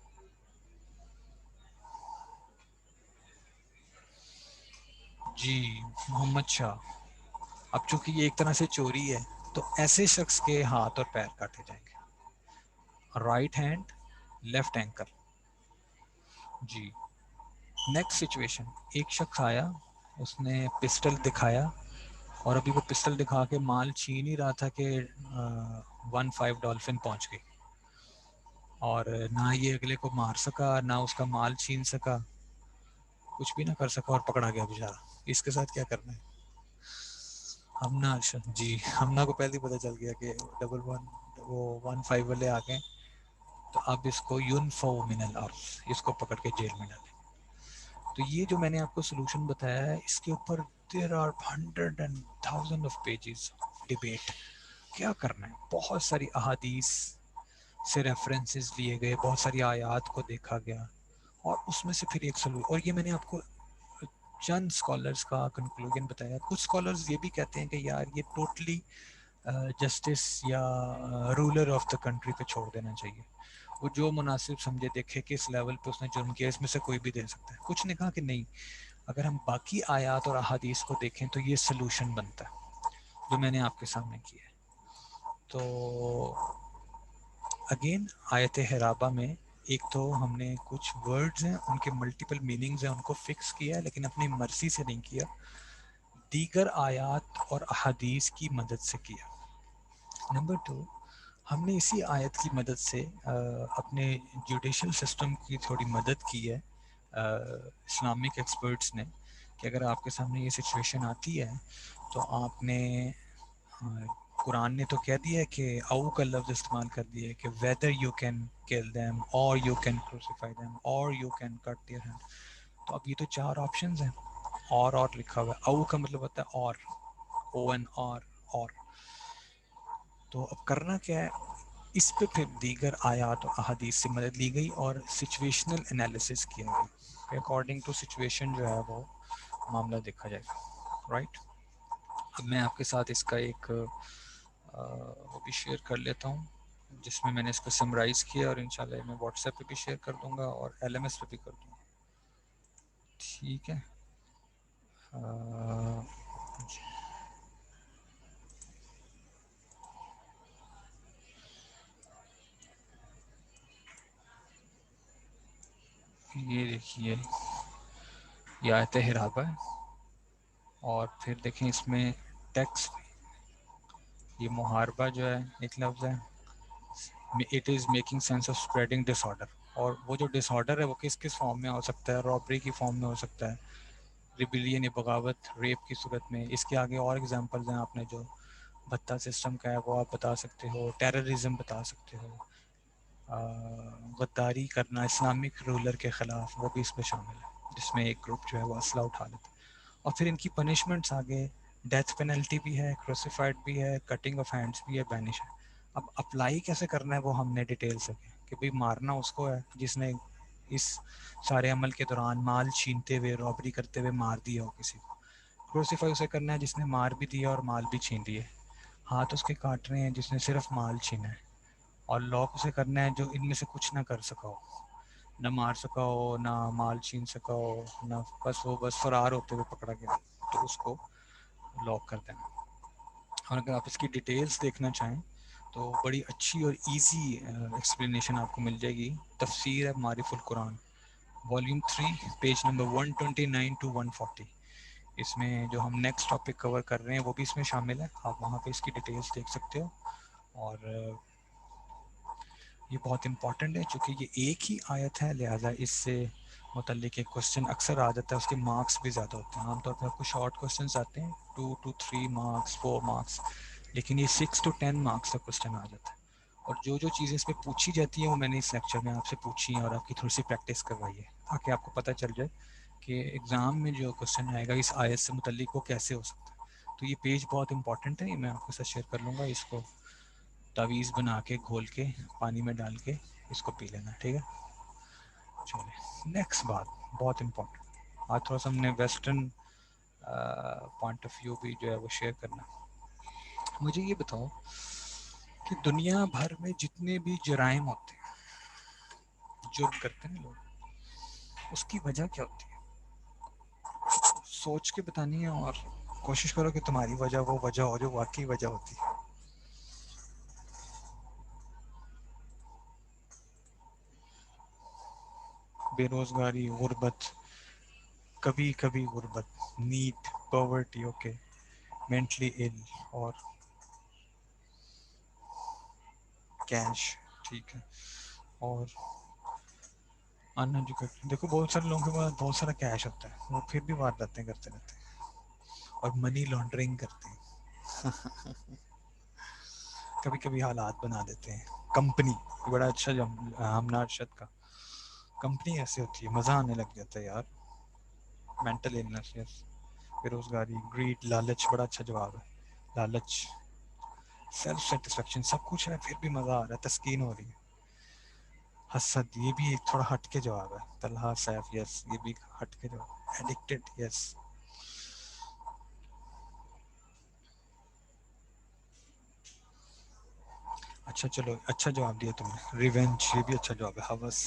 جی محمد شاہ. اب چونکہ یہ ایک طرح سے چوری ہے تو ایسے شخص کے ہاتھ اور پیر کاٹے جائیں گے، رائٹ ہینڈ، لیفٹ اینکل. جی. نیکسٹ سچویشن، ایک شخص آیا، اس نے پسٹل دکھایا، اور ابھی وہ پسٹل دکھا کے مال چھین ہی رہا تھا کہ 1-5 ڈالفن پہنچ گئی، اور نہ یہ اگلے کو مار سکا نہ اس کا مال چھین سکا، کچھ بھی نہ کر سکا اور پکڑا گیا بیچارہ. اس کے ساتھ کیا کرنا ہے؟ ہمنا جی ہمنا کو پہلے ہی پتہ چل گیا کہ 1-5 والے آ گئے، تو اب اس کو ینفو من الارض، اس کو پکڑ کے جیل میں ڈالیں. تو یہ جو میں نے آپ کو سلوشن بتایا ہے، اس کے اوپر there are 100 and 1000 of pages debate. کیا کرنا ہے؟ بہت ساری احادیث سے ریفرنسز لیے گئے، بہت ساری آیات کو دیکھا گیا، اور اس میں سے پھر ایک سلوشن. اور یہ میں نے آپ کو چند اسکالرس کا کنکلوژن بتایا. کچھ اسکالرز یہ بھی کہتے ہیں کہ یار یہ ٹوٹلی جسٹس یا رولر آف دا کنٹری پہ چھوڑ دینا چاہیے، وہ جو مناسب سمجھے دیکھے کہ اس لیول پہ اس نے جرم کیا، اس میں سے کوئی بھی دے سکتا ہے. کچھ نے کہا کہ نہیں، اگر ہم باقی آیات اور احادیث کو دیکھیں تو یہ سلوشن بنتا ہے جو میں نے آپ کے سامنے کیا ہے. تو اگین آیت حرابہ میں ایک تو ہم نے کچھ ورڈز ہیں ان کے ملٹیپل میننگز ہیں ان کو فکس کیا ہے، لیکن اپنی مرضی سے نہیں کیا، دیگر آیات اور احادیث کی مدد سے کیا. نمبر 2، ہم نے اسی آیت کی مدد سے اپنے جوڈیشل سسٹم کی تھوڑی مدد کی ہے اسلامک ایکسپرٹس نے، کہ اگر آپ کے سامنے یہ سچویشن آتی ہے تو آپ نے قرآن نے تو کہہ دیا ہے کہ او کا لفظ استعمال کر دیا ہے کہ whether you can kill them or you can crucify them or you can cut their hand. تو اب یہ تو 4 آپشنز ہیں، اور لکھا ہوا ہے، او کا مطلب ہوتا ہے اور، او این اور. تو اب کرنا کیا ہے؟ اس پہ پھر دیگر آیات و احادیث سے مدد لی گئی اور سچویشنل انالیسس کیا گیا کہ اکارڈنگ ٹو سچویشن جو ہے وہ معاملہ دیکھا جائے گا. رائٹ. اب میں آپ کے ساتھ اس کا ایک وہ بھی شیئر کر لیتا ہوں جس میں نے اس کو سمرائز کیا، اور انشاءاللہ میں واٹس ایپ پہ بھی شیئر کر دوں گا اور ایل ایم ایس پہ بھی کر دوں گا. ٹھیک ہے. یہ دیکھیے یہ آیت حرابہ ہے، اور پھر دیکھیں اس میں ٹیکس، یہ محاربہ جو ہے ایک لفظ ہے، it is making sense of spreading disorder. اور وہ جو ڈس آرڈر ہے وہ کس کس فارم میں ہو سکتا ہے؟ رابری کی فارم میں ہو سکتا ہے، ریبیلین یا بغاوت ریپ کی صورت میں. اس کے آگے اور ایگزامپلز ہیں. آپ نے جو بھتہ سسٹم کا ہے وہ آپ بتا سکتے ہو. ٹیررزم بتا سکتے ہو. غداری کرنا اسلامک رولر کے خلاف وہ بھی اس میں شامل ہے, جس میں ایک گروپ جو ہے وہ اسلحہ اٹھا لیتا ہے. اور پھر ان کی پنشمنٹس آگے ڈیتھ پینلٹی بھی ہے, کروسیفائڈ بھی ہے, کٹنگ آف ہینڈس بھی ہے, بینش ہے. اب اپلائی کیسے کرنا ہے وہ ہم نے ڈیٹیل سے کہ بھئی مارنا اس کو ہے جس نے اس سارے عمل کے دوران مال چھینتے ہوئے رابری کرتے ہوئے مار دیا ہو کسی کو. کروسیفائی اسے کرنا ہے جس نے مار بھی دیا اور مال بھی چھین لیے. ہاتھ اس کے کاٹ رہے ہیں جس نے صرف مال چھینا ہے. اور لاک اسے کرنا ہے جو ان میں سے کچھ نہ کر سکا ہو, نہ مار سکا ہو, نہ مال چھین سکا ہو, نہ بس فرار ہوتے ہوئے پکڑا گیا, تو اس کو لاک کر دینا. اور اگر آپ اس کی ڈیٹیلز دیکھنا چاہیں تو بڑی اچھی اور ایزی ایکسپلینیشن آپ کو مل جائے گی. تفسیر ہے معارف القرآن والیوم 3 پیج نمبر 129 ٹو 140. اس میں جو ہم نیکسٹ ٹاپک کور کر رہے ہیں وہ بھی اس میں شامل ہے. آپ وہاں پہ اس کی ڈیٹیلز دیکھ سکتے ہو. اور یہ بہت امپورٹنٹ ہے چونکہ یہ ایک ہی آیت ہے, لہٰذا اس سے متعلق ایک کوشچن اکثر آ جاتا ہے. اس کے مارکس بھی زیادہ ہوتے ہیں. عام طور پر کچھ شارٹ کوشچنس آتے ہیں 2 to 3 مارکس 4 مارکس, لیکن یہ 6 to 10 مارکس کا کوشچن آ جاتا ہے. اور جو جو چیزیں اس پہ پوچھی جاتی ہیں وہ میں نے اس لیکچر میں آپ سے پوچھی ہیں اور آپ کی تھوڑی سی پریکٹس کروائی ہے, تاکہ آپ کو پتہ چل جائے کہ ایگزام میں جو کوشچن آئے گا اس آیت سے متعلق وہ کیسے ہو سکتا ہے. تو یہ پیج بہت امپورٹنٹ ہے, یہ میں آپ کے ساتھ شیئر کر لوں گا. اس کو تعویذ بنا کے گھول کے پانی میں ڈال کے اس کو پی لینا, ٹھیک ہے. چلیں نیکسٹ بات بہت امپورٹنٹ. آج تھوڑا سا ہم نے ویسٹرن پوائنٹ آف ویو بھی جو ہے وہ شیئر کرنا. مجھے یہ بتاؤ کہ دنیا بھر میں جتنے بھی جرائم ہوتے ہیں, جرم کرتے ہیں لوگ, اس کی وجہ کیا ہوتی ہے؟ سوچ کے بتانی ہے اور کوشش کرو کہ تمہاری وجہ وہ وجہ ہو جو واقعی وجہ ہوتی ہے. بے روزگاری, غربت, کبھی کبھی غربت, need, poverty, okay, mentally ill, اور کیش, ٹھیک ہے, اور ان ایجوکیٹڈ. دیکھو بہت سارے لوگوں کے پاس بہت سارا کیش ہوتا ہے, وہ پھر بھی وارداتیں کرتے رہتے ہیں اور منی لانڈرنگ کرتے ہیں. کبھی کبھی حالات بنا دیتے ہیں. کمپنی بڑا اچھا ہمنا ارشد کا کمپنی ایسے ہوتی ہے, مزہ آنے لگ جاتا ہے یار. مینٹل النس, یس. بے روزگاری, گریڈ, لالچ, بڑا اچھا جواب ہے. لالچ, سیلف سیٹسفیکشن, سب کچھ ہے پھر بھی مزہ آ رہا ہے, تسکین ہو رہی ہے. حسد, یہ بھی ایک تھوڑا ہٹ کے جواب ہے. طلحہ سیف, یس, یہ بھی ہٹ کے جواب. ایڈکٹڈ, یس. اچھا چلو اچھا جواب دیا تم نے. ریونج, یہ بھی اچھا جواب ہے. ہوس,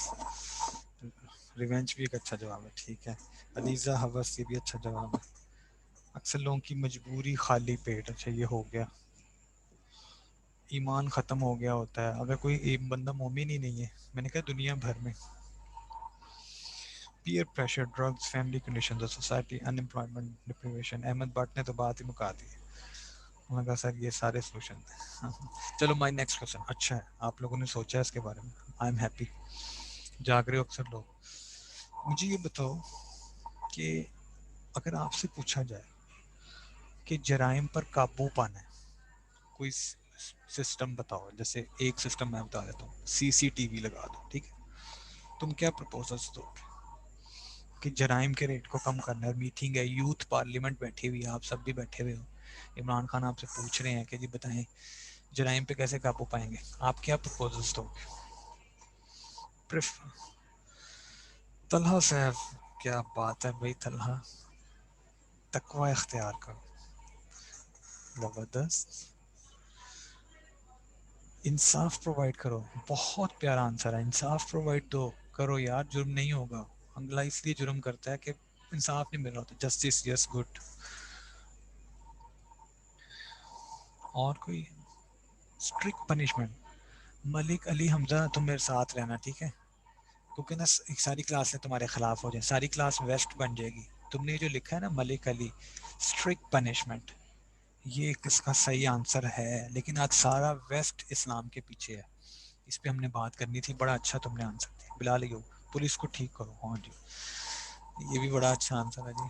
ریونج بھی ایک اچھا جواب ہے, ٹھیک ہے. علیزہ, ہوس, یہ بھی اچھا جواب ہے. اکثر لوگوں کی مجبوری خالی پیٹ, اچھا یہ ہو گیا. ایمان ختم ہو گیا ہوتا ہے اگر کوئی ایک بندہ مومن ہی نہیں ہے. میں نے کہا دنیا بھر میں peer pressure, drugs, family condition, society, unemployment, deprivation. Ahmad Butt نے تو بات ہی مکا دی. انہوں نے کہا سر یہ سارے سولوشن ہیں. چلو مائی نیکسٹ کوشچن. اچھا ہے آپ لوگوں نے سوچا ہے اس کے بارے میں, آئی ایم ہیپی. جاگ رہے ہو اکثر لوگ. مجھے یہ بتاؤ کہ اگر آپ سے پوچھا جائے کہ جرائم پر قابو پانا ہے, کوئی سسٹم بتاؤ. جیسے ایک سسٹم میں بتا دیتا ہوں, سی سی ٹی وی لگا دو, ٹھیک ہے. تم کیا پرپوزلس دو گے کہ جرائم کے ریٹ کو کم کرنا ہے؟ میٹنگ ہے, یوتھ پارلیمنٹ بیٹھی ہوئی ہے, آپ سب بھی بیٹھے ہوئے ہو. عمران خان آپ سے پوچھ رہے ہیں کہ جی بتائیں جرائم پہ کیسے قابو پائیں گے, آپ کیا پرپوزلس دو گے؟ طلحہ صاحب, کیا بات ہے بھائی. طلحہ, تقوی اختیار کرو, زبردست. انصاف پرووائڈ کرو, بہت پیارا آنسر ہے. انصاف پرووائڈ دو کرو یار, جرم نہیں ہوگا. اگلا اس لیے جرم کرتا ہے کہ انصاف نہیں مل رہا ہوتا. جسٹس, یس, گڈ. اور کوئی اسٹرکٹ پنشمنٹ. ملک علی حمزہ تم میرے ساتھ رہنا, ٹھیک ہے, کیونکہ نا ایک ساری کلاسیں تمہارے خلاف ہو جائیں, ساری کلاس ویسٹ بن جائے گی. تم نے جو لکھا ہے نا ملک علی اسٹرکٹ پنشمنٹ, یہ اس کا صحیح آنسر ہے, لیکن آج سارا ویسٹ اسلام کے پیچھے ہے. اس پہ ہم نے بات کرنی تھی. بڑا اچھا تم نے آنسر دیا. بلا لیو پولیس کو ٹھیک کرو, ہاں جی, یہ بھی بڑا اچھا آنسر ہے جی.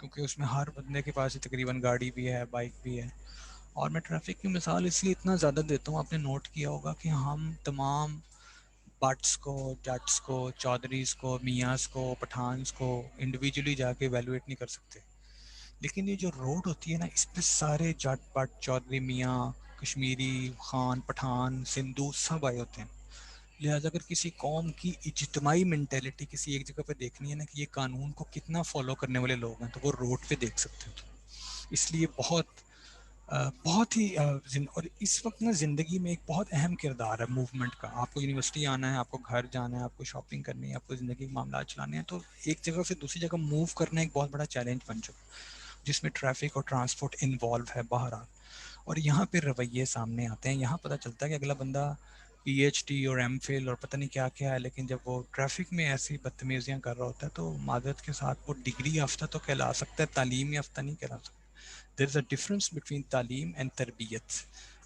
کیونکہ اس میں ہر بندے کے پاس ہی تقریباً گاڑی بھی ہے، بائک بھی ہے. اور میں ٹریفک کی مثال اس لیے اتنا زیادہ دیتا ہوں، آپ نے نوٹ کیا ہوگا کہ ہم تمام بٹس کو، جٹس کو، چودھریز کو، میاں کو، پٹھانس کو انڈیویجولی جا کے ایویلویٹ نہیں کر سکتے. لیکن یہ جو روڈ ہوتی ہے نا، اس پہ سارے جٹ پٹ، چودھری، میاں، کشمیری، خان، پٹھان، سندھو سب آئے ہوتے ہیں. لہٰذا اگر کسی قوم کی اجتماعی مینٹیلٹی کسی ایک جگہ پہ دیکھنی ہے نا کہ یہ قانون کو کتنا فالو کرنے والے لوگ ہیں، تو وہ روڈ پہ دیکھ سکتے ہیں. اس لیے بہت ہی اور اس وقت نا زندگی میں ایک بہت اہم کردار ہے موومنٹ کا. آپ کو یونیورسٹی آنا ہے، آپ کو گھر جانا ہے، آپ کو شاپنگ کرنی ہے، آپ کو زندگی کے معاملات چلانے ہیں، تو ایک جگہ سے دوسری جگہ موو کرنا ایک بہت بڑا چیلنج بن چکا ہے، جس میں ٹریفک اور ٹرانسپورٹ انوالو ہے بہرحال. اور یہاں پہ رویے سامنے آتے ہیں. یہاں پتہ چلتا ہے کہ اگلا بندہ پی ایچ ڈی اور ایم فل اور پتہ نہیں کیا کیا ہے، لیکن جب وہ ٹریفک میں ایسی بدتمیزیاں کر رہا ہوتا ہے تو معذرت کے ساتھ وہ ڈگری یافتہ تو کہلا سکتا ہے، تعلیم یافتہ نہیں کہلا سکتا. دیر از اے ڈفرنس بٹوین تعلیم اینڈ تربیت.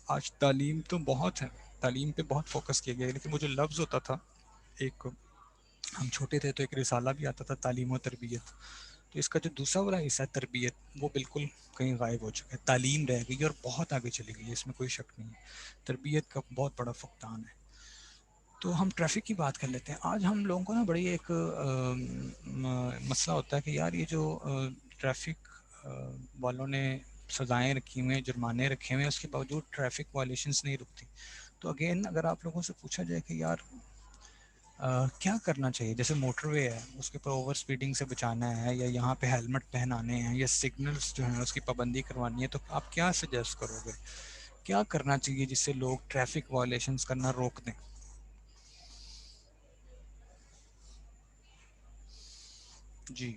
آج تعلیم تو بہت ہے، تعلیم پہ بہت فوکس کیا گیا ہے، لیکن وہ جو لفظ ہوتا تھا، ایک ہم چھوٹے تھے تو ایک رسالہ بھی آتا تھا تعلیم و تربیت، تو اس کا جو دوسرا والا حصہ ہے تربیت، وہ بالکل کہیں غائب ہو چکا ہے. تعلیم رہ گئی اور بہت آگے چلی گئی ہے، اس میں کوئی شک نہیں ہے. تربیت کا بہت بڑا فقدان ہے. تو ہم ٹریفک کی بات کر لیتے ہیں. آج ہم لوگوں کو نا بڑی ایک مسئلہ ہوتا ہے کہ یار یہ جو ٹریفک والوں نے سزائیں رکھی ہوئی ہیں، جرمانے رکھے ہوئے ہیں، اس کے باوجود ٹریفک وائلیشنس نہیں رکتی. تو اگین اگر آپ لوگوں سے پوچھا جائے کہ یار کیا کرنا چاہیے، جیسے موٹر وے ہے اس کے اوپر اوور سپیڈنگ سے بچانا ہے، یا یہاں پہ ہیلمٹ پہنانے ہیں، یا سگنلز جو ہیں اس کی پابندی کروانی ہے، تو آپ کیا سجیسٹ کرو گے؟ کیا کرنا چاہیے جس سے لوگ ٹریفک وائلیشنس کرنا روک دیں؟ جی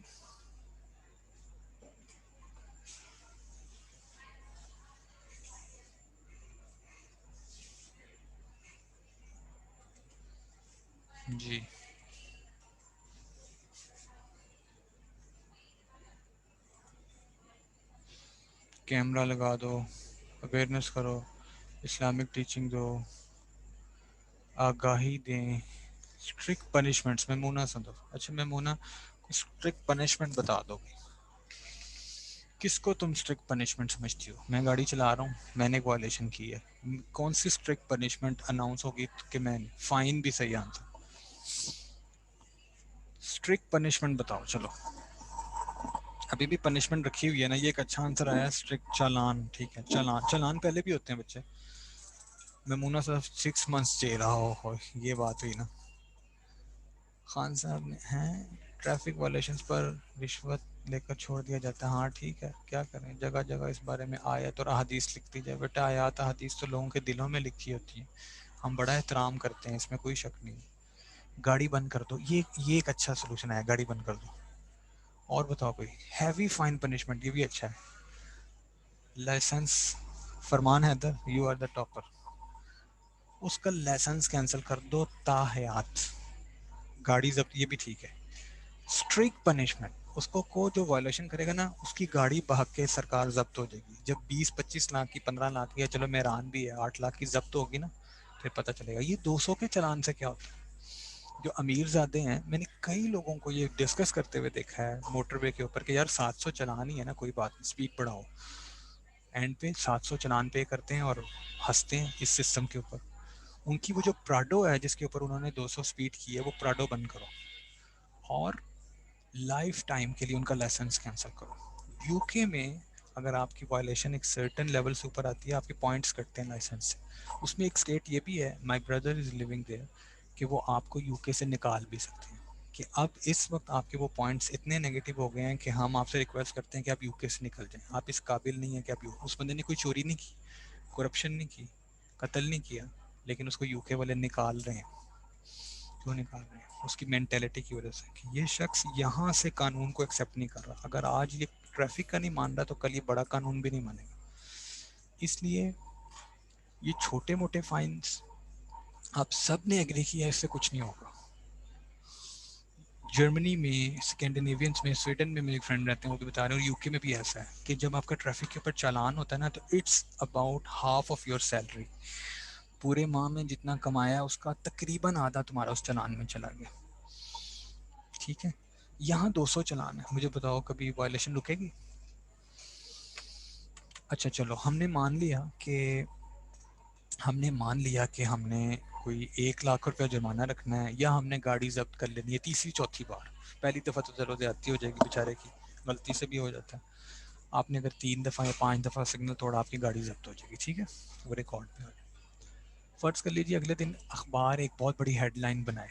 جی کیمرہ لگا دو، اویئرنیس کرو، اسلامک ٹیچنگ دو، آگاہی دیں، اسٹرک پنشمنٹس. میمونہ صدف، اچھا میمونہ اسٹرک پنشمنٹ بتا دو گی، کس کو تم اسٹرک پنشمنٹ سمجھتی ہو؟ میں گاڑی چلا رہا ہوں، میں نے ایک وائلیشن کی ہے، کون سی اسٹرک پنشمنٹ اناؤنس ہوگی کہ میں نے فائن بھی صحیح آنسر؟ اسٹرک پنشمنٹ بتاؤ. چلو ابھی بھی پنشمنٹ رکھی ہوئی ہے نا، یہ ایک اچھا آنسر آیا. اسٹرکٹ چالان، ٹھیک ہے، چالان. چالان پہلے بھی ہوتے ہیں بچے. میمونہ صرف 6 months جیل رہا ہو، یہ بات ہوئی نا. خان صاحب نے ہیں ٹریفک وائلیشنس پر رشوت لے کر چھوڑ دیا جاتا ہے. ہاں ٹھیک ہے، کیا کریں، جگہ جگہ اس بارے میں آیت اور احادیث لکھتی جائے. بیٹا آیات احادیث تو لوگوں کے دلوں میں لکھی ہوتی ہیں، ہم بڑا احترام کرتے ہیں، اس میں کوئی شک نہیں. گاڑی بند کر دو، یہ ایک اچھا سلوشن ہے، گاڑی بند کر دو. اور بتاؤ کوئی ہیوی فائن پنشمنٹ، یہ بھی اچھا ہے. Licence, Farman Haider you are the topper, اس کا لائسنس کینسل کر دو تا حیات. گاڑی ضبط، یہ بھی ٹھیک ہے. اسٹرک پنشمنٹ، اس کو جو وائلیشن کرے گا نا، اس کی گاڑی بہا کے سرکار ضبط ہو جائے گی. جب 20-25 لاکھ کی، 15 لاکھ کی، یا چلو میران بھی ہے 8 لاکھ کی ضبط ہوگی نا، پھر پتہ چلے گا. یہ 200 کے چلان سے کیا ہوتا ہے؟ جو امیر زادے ہیں، میں نے کئی لوگوں کو یہ ڈسکس کرتے ہوئے دیکھا ہے موٹر وے کے اوپر کہ یار 700 چلان ہی ہے نا، کوئی بات نہیں، اسپیڈ بڑھاؤ. اینڈ پہ 700 چلان پے کرتے ہیں اور ہنستے ہیں اس سسٹم کے اوپر. ان کی وہ جو پراڈو ہے جس کے اوپر انہوں نے 200 سپیڈ کی ہے، وہ پراڈو بند کرو اور لائف ٹائم کے لیے ان کا لائسنس کینسل کرو. یو کے میں اگر آپ کی وائلیشن ایک سرٹن لیول سے اوپر آتی ہے، آپ کے پوائنٹس کٹتے ہیں لائسنس سے. اس میں ایک اسٹیٹ یہ بھی ہے، my brother is living there, کہ وہ آپ کو یو کے سے نکال بھی سکتے ہیں. کہ اب اس وقت آپ کے وہ پوائنٹس اتنے نیگیٹو ہو گئے ہیں کہ ہم آپ سے ریکویسٹ کرتے ہیں کہ آپ یو کے سے نکل جائیں. آپ اس قابل نہیں ہیں کہ آپ اس بندے نے کوئی چوری نہیں کی، کرپشن نہیں کی، قتل نہیں کیا، لیکن اس کو یو کے والے نکال رہے ہیں. کیوں نکال رہے ہیں؟ اس کی مینٹیلٹی کی وجہ سے کہ یہ شخص یہاں سے قانون کو ایکسیپٹ نہیں کر رہا. اگر آج یہ ٹریفک کا نہیں مان رہا تو کل یہ بڑا قانون بھی نہیں مانے گا. اس لیے یہ چھوٹے موٹے فائنس آپ سب نے ایگری کیا، اس سے کچھ نہیں ہوگا. جرمنی میں، اسکینڈینیوینس میں، سویڈن میں میرے فرینڈ رہتے ہیں، وہ بھی بتا رہے ہیں، اور یو کے میں بھی ایسا ہے کہ جب آپ کا ٹریفک کے اوپر چالان ہوتا ہے نا، تو it's about half of your salary. پورے ماہ میں جتنا کمایا اس کا تقریباً آدھا تمہارا اس چلان میں چلا گیا. ٹھیک ہے. یہاں 200 چلان ہے، مجھے بتاؤ کبھی وائلیشن رکے گی؟ اچھا چلو، ہم نے مان لیا کہ ہم نے کوئی 1 لاکھ روپیہ جرمانہ رکھنا ہے، یا ہم نے گاڑی ضبط کر لینی ہے تیسری چوتھی بار. پہلی دفعہ تو چلو زیادتی ہو جائے گی، بیچارے کی غلطی سے بھی ہو جاتا ہے. آپ نے اگر 3 دفعہ یا 5 دفعہ سگنل توڑا، آپ کی گاڑی ضبط ہو جائے گی، ٹھیک ہے، وہ ریکارڈ پہ ہو جائے. فرض کر لیجیے اگلے دن اخبار ایک بہت بڑی ہیڈ لائن بنائے: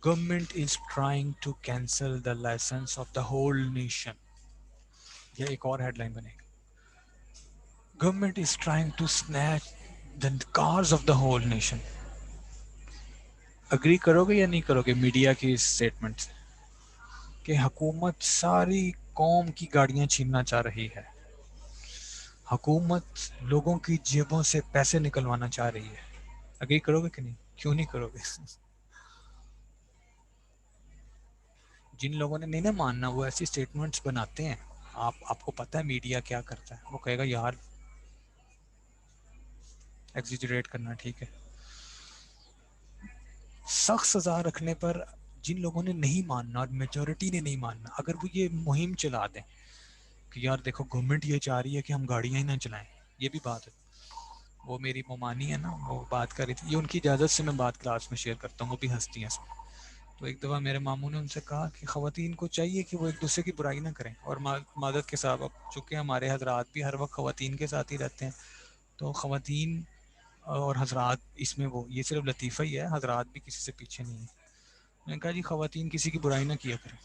government is trying to cancel the licence of the whole nation. یا ایک اور ہیڈ لائن بنے گی: government is trying to snatch the cars of the whole nation. Agree کرو گے یا نہیں کرو گے میڈیا کی اس اسٹیٹمنٹ سے کہ حکومت ساری قوم کی گاڑیاں چھیننا چاہ رہی ہے، حکومت لوگوں کی جیبوں سے پیسے نکلوانا چاہ رہی ہے؟ اگری کرو گے کہ نہیں؟ کیوں نہیں کرو گے؟ جن لوگوں نے نہیں نا ماننا وہ ایسی اسٹیٹمنٹس بناتے ہیں. آپ کو پتہ ہے میڈیا کیا کرتا ہے؟ وہ کہے گا یار ایگزیجریٹ کرنا ٹھیک ہے. سخت سزا رکھنے پر جن لوگوں نے نہیں ماننا اور میجورٹی نے نہیں ماننا، اگر وہ یہ مہم چلا دیں کہ یار دیکھو گورنمنٹ یہ چاہ رہی ہے کہ ہم گاڑیاں ہی نہ چلائیں، یہ بھی بات ہے. وہ میری ممانی ہے نا، وہ بات کر رہی تھی، یہ ان کی اجازت سے میں بات کلاس میں شیئر کرتا ہوں، وہ بھی ہنستی ہیں اس میں. تو ایک دفعہ میرے ماموں نے ان سے کہا کہ خواتین کو چاہیے کہ وہ ایک دوسرے کی برائی نہ کریں. اور معذرت کے ساتھ، اب چونکہ ہمارے حضرات بھی ہر وقت خواتین کے ساتھ ہی رہتے ہیں، تو خواتین اور حضرات اس میں وہ یہ صرف لطیفہ ہی ہے، حضرات بھی کسی سے پیچھے نہیں ہیں. میں نے کہا جی خواتین کسی کی برائی نہ کیا کریں.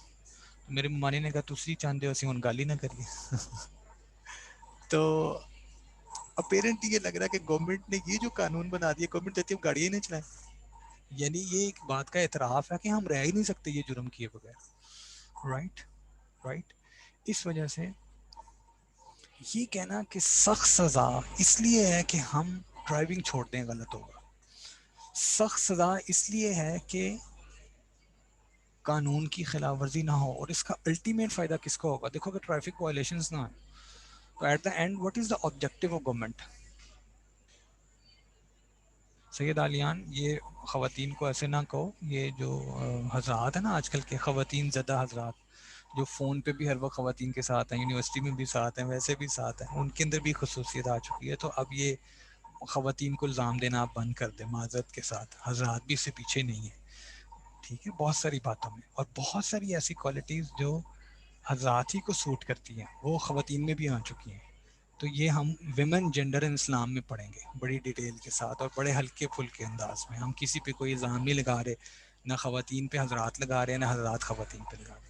تو میرے ممانی نے کہا تسی چاہتے ہو اسی ان گالی نہ کریے. تو اپیرنٹلی یہ لگ رہا ہے کہ گورنمنٹ نے یہ جو قانون بنا دیا، گورنمنٹ چاہتی ہے ہم گاڑیاں ہی نہیں چلائیں. یعنی یہ ایک بات کا اعتراف ہے کہ ہم رہ ہی نہیں سکتے یہ جرم کیے بغیر. Right right. اس وجہ سے یہ کہنا کہ سخت سزا اس لیے ہے کہ ہم ڈرائیونگ چھوڑ دیں غلط ہوگا. سخت سزا اس لیے ہے کہ قانون کی خلاف ورزی نہ ہو. اور اس کا الٹیمیٹ فائدہ کس کو ہوگا؟ دیکھو کہ ٹریفک وائلیشنز نہ ہیں تو at the end what is the objective of government? Syed Aliyan یہ خواتین کو ایسے نہ کہو، یہ جو حضرات ہیں نا آج کل کے خواتین زدہ حضرات جو فون پہ بھی ہر وقت خواتین کے ساتھ ہیں، یونیورسٹی میں بھی ساتھ ہیں، ویسے بھی ساتھ ہیں، ان کے اندر بھی خصوصیت آ چکی ہے. تو اب یہ خواتین کو الزام دینا آپ بند کر دیں معذرت کے ساتھ، حضرات بھی اس سے پیچھے نہیں ہیں، ٹھیک ہے. بہت ساری باتوں میں اور بہت ساری ایسی کوالٹیز جو حضرات ہی کو سوٹ کرتی ہیں وہ خواتین میں بھی آ چکی ہیں. تو یہ ہم ویمن جینڈر ان اسلام میں پڑھیں گے بڑی ڈیٹیل کے ساتھ اور بڑے ہلکے پھلکے انداز میں. ہم کسی پہ کوئی الزام نہیں لگا رہے، نہ خواتین پہ حضرات لگا رہے ہیں، نہ حضرات خواتین پہ لگا رہے ہیں.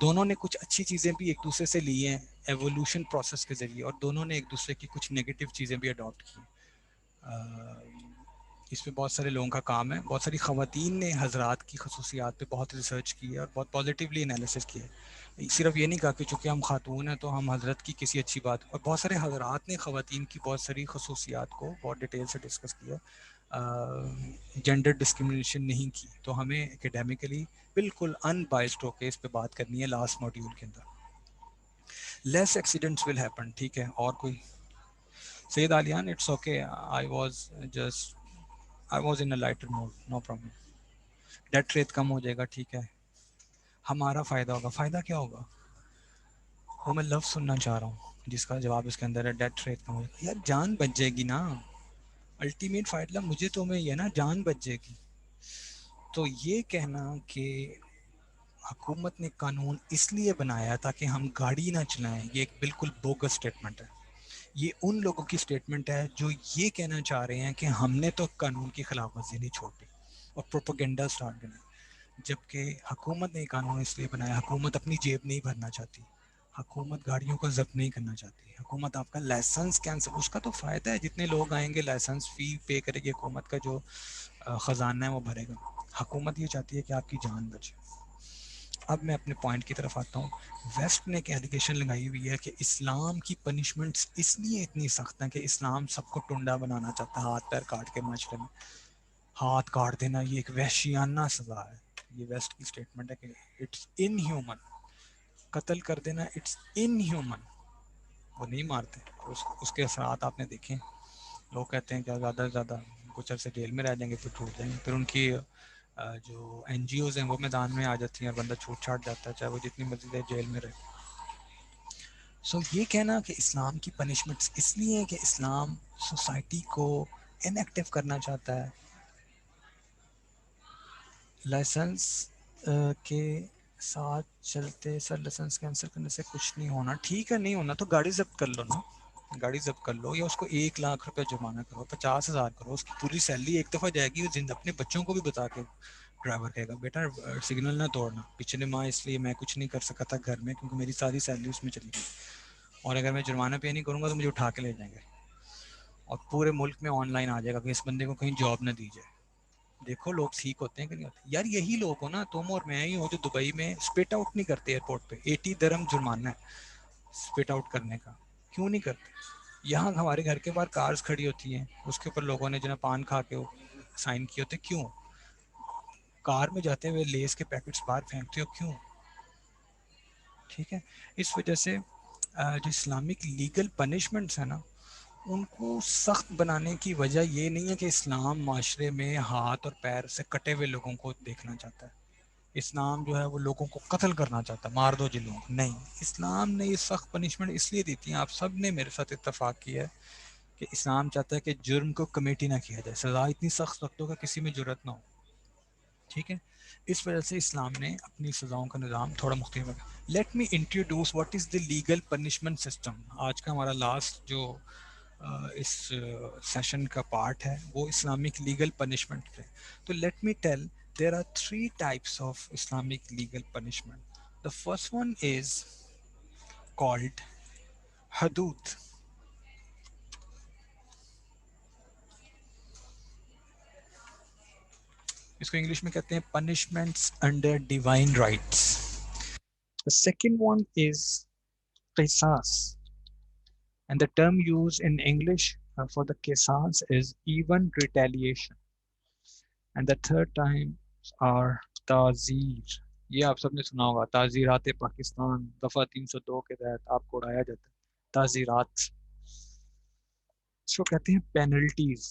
دونوں نے کچھ اچھی چیزیں بھی ایک دوسرے سے لی ہیں ایوولوشن پروسیس کے ذریعے، اور دونوں نے ایک دوسرے کی کچھ نگیٹو چیزیں بھی اڈاپٹ کی. اس پہ بہت سارے لوگوں کا کام ہے. بہت ساری خواتین نے حضرات کی خصوصیات پہ بہت ریسرچ کی ہے اور بہت پازیٹیولی انالیسس کیا ہے. صرف یہ نہیں کہا کہ چونکہ ہم خاتون ہیں تو ہم حضرت کی کسی اچھی بات، اور بہت سارے حضرات نے خواتین کی بہت ساری خصوصیات کو بہت ڈیٹیل سے ڈسکس کیا. جینڈر ڈسکرمنیشن نہیں کی. تو ہمیں اکیڈیمکلی بالکل ان بائسڈ ہو کے اس پہ بات کرنی ہے لاسٹ ماڈیول کے اندر. لیس ایکسیڈنٹس ول ہیپن، ٹھیک ہے. اور کوئی؟ Syed Aliyan it's okay, I was in a lighter mood, no problem. Death rate کم ہو جائے گا، ٹھیک ہے. ہمارا فائدہ ہوگا. فائدہ کیا ہوگا؟ وہ میں لفظ سننا چاہ رہا ہوں جس کا جواب اس کے اندر ہے. ڈیٹ ریٹ کم ہو جائے گا، یار جان بچ جائے گی نا. الٹیمیٹ فائدہ مجھے تو میں یہ نا جان بچ جائے گی. تو یہ کہنا کہ حکومت نے قانون اس لیے بنایا تاکہ ہم گاڑی نہ چلائیں، یہ ایک بالکل بوگس اسٹیٹمنٹ ہے. یہ ان لوگوں کی اسٹیٹمنٹ ہے جو یہ کہنا چاہ رہے ہیں کہ ہم نے تو قانون کی خلاف ورزی نہیں چھوڑی اور پروپیگنڈا سٹارٹ کرنا. جبکہ حکومت نے قانون اس لیے بنایا، حکومت اپنی جیب نہیں بھرنا چاہتی، حکومت گاڑیوں کو ضبط نہیں کرنا چاہتی، حکومت آپ کا لائسنس کینسل، اس کا تو فائدہ ہے جتنے لوگ آئیں گے لائسنس فی پے کرے گی حکومت کا جو خزانہ ہے وہ بھرے گا. حکومت یہ چاہتی ہے کہ آپ کی جان بچے. اب میں اپنے پوائنٹ کی طرف آتا ہوں. ویسٹ نے ایک ایلیگیشن لگائی ہوئی ہے کہ اسلام کی پنشمنٹس اس لیے اتنی سخت ہیں کہ اسلام سب کو ٹنڈا بنانا چاہتا ہے، ہاتھ پیر کاٹ کے معاشرے میں ہاتھ کاٹ دینا یہ ایک وحشیانہ سزا ہے. یہ ویسٹ کی اسٹیٹمنٹ ہے کہ اٹس ان ہیومن، قتل کر دینا اٹس ان ہیومن. وہ نہیں مارتے، اس کے اثرات آپ نے دیکھیں. لوگ کہتے ہیں کہ زیادہ سے زیادہ کچھ عرصے جیل میں رہ جائیں گے پھر ٹوٹ جائیں گے، پھر ان کی جو این جی اوز ہیں وہ میدان میں آ جاتی ہیں اور بندہ چھوٹ چھاٹ جاتا ہے، چاہے وہ جتنی مرضی دیر جیل میں رہے. سو یہ کہنا کہ اسلام کی پنشمنٹس اس لیے ہے کہ اسلام سوسائٹی کو ان ایکٹیو کرنا چاہتا ہے. لائسنس کے ساتھ چلتے سر لائسنس کینسل کرنے سے کچھ نہیں ہونا. ٹھیک ہے نہیں ہونا تو گاڑی ضبط کر لو نا، گاڑی ضبط کر لو، یا اس کو 1 لاکھ روپے جرمانہ کرو، 50,000 کرو، اس کی پوری سیلری ایک دفعہ جائے گی. وہ اپنے بچوں کو بھی بتا کے ڈرائیور کہے گا بیٹا سگنل نہ توڑنا، پچھلے ماہ اس لیے میں کچھ نہیں کر سکا تھا گھر میں کیونکہ میری ساری سیلری اس میں چلی گئی، اور اگر میں جرمانہ پے نہیں کروں گا تو مجھے اٹھا کے لے جائیں گے. اور پورے ملک میں آن لائن آ جائے گا کہ اس بندے کو کہیں جاب نہ دی جائے. دیکھو لوگ ٹھیک ہوتے ہیں کہ نہیں ہوتے یار. یہی لوگ ہو نا تم اور میں ہی ہو جو دبئی میں اسپٹ آؤٹ نہیں کرتے ایئرپورٹ پہ. 80 درہم جرمانہ ہے اسپٹ آؤٹ کرنے کا. کیوں نہیں کرتے؟ یہاں ہمارے گھر کے باہر کارز کھڑی ہوتی ہیں، اس کے اوپر لوگوں نے جو ہے پان کھا کے سائن کیے ہوتے. کیوں؟ کار میں جاتے ہوئے لیز کے پیکٹس باہر پھینکتے ہو کیوں؟ ٹھیک ہے. اس وجہ سے جو اسلامک لیگل پنشمنٹس ہیں نا، ان کو سخت بنانے کی وجہ یہ نہیں ہے کہ اسلام معاشرے میں ہاتھ اور پیر سے کٹے ہوئے لوگوں کو دیکھنا چاہتا ہے. اسلام جو ہے وہ لوگوں کو قتل کرنا چاہتا ہے، مار دو جلوں. نہیں، اسلام نے یہ سخت پنشمنٹ اس لیے دی تھی. آپ سب نے میرے ساتھ اتفاق کیا ہے کہ اسلام چاہتا ہے کہ جرم کو کمیٹی نہ کیا جائے، سزا اتنی سخت رکھ دو کہ کسی میں جرت نہ ہو. ٹھیک ہے. اس وجہ سے اسلام نے اپنی سزاؤں کا نظام تھوڑا مختلف رکھا. Let me introduce what is the legal punishment system. آج کا ہمارا لاسٹ جو اس سیشن کا پارٹ ہے وہ اسلامک لیگل پنشمنٹ ہے. تو let me tell there are 3 types of Islamic legal punishment. The first one is called hudud. اس کو انگلش میں کہتے ہیں punishments under divine rights. The second one is qisas, and the term used in English for the qisas is even retaliation. And the third time are ta'zir. یہ آپ سب نے سنا ہوگا، تعزیرات پاکستان دفعہ 302 کے تحت آپ کو اڑایا جاتا ہے. تعزیرات اس کو کہتے ہیں پینلٹیز.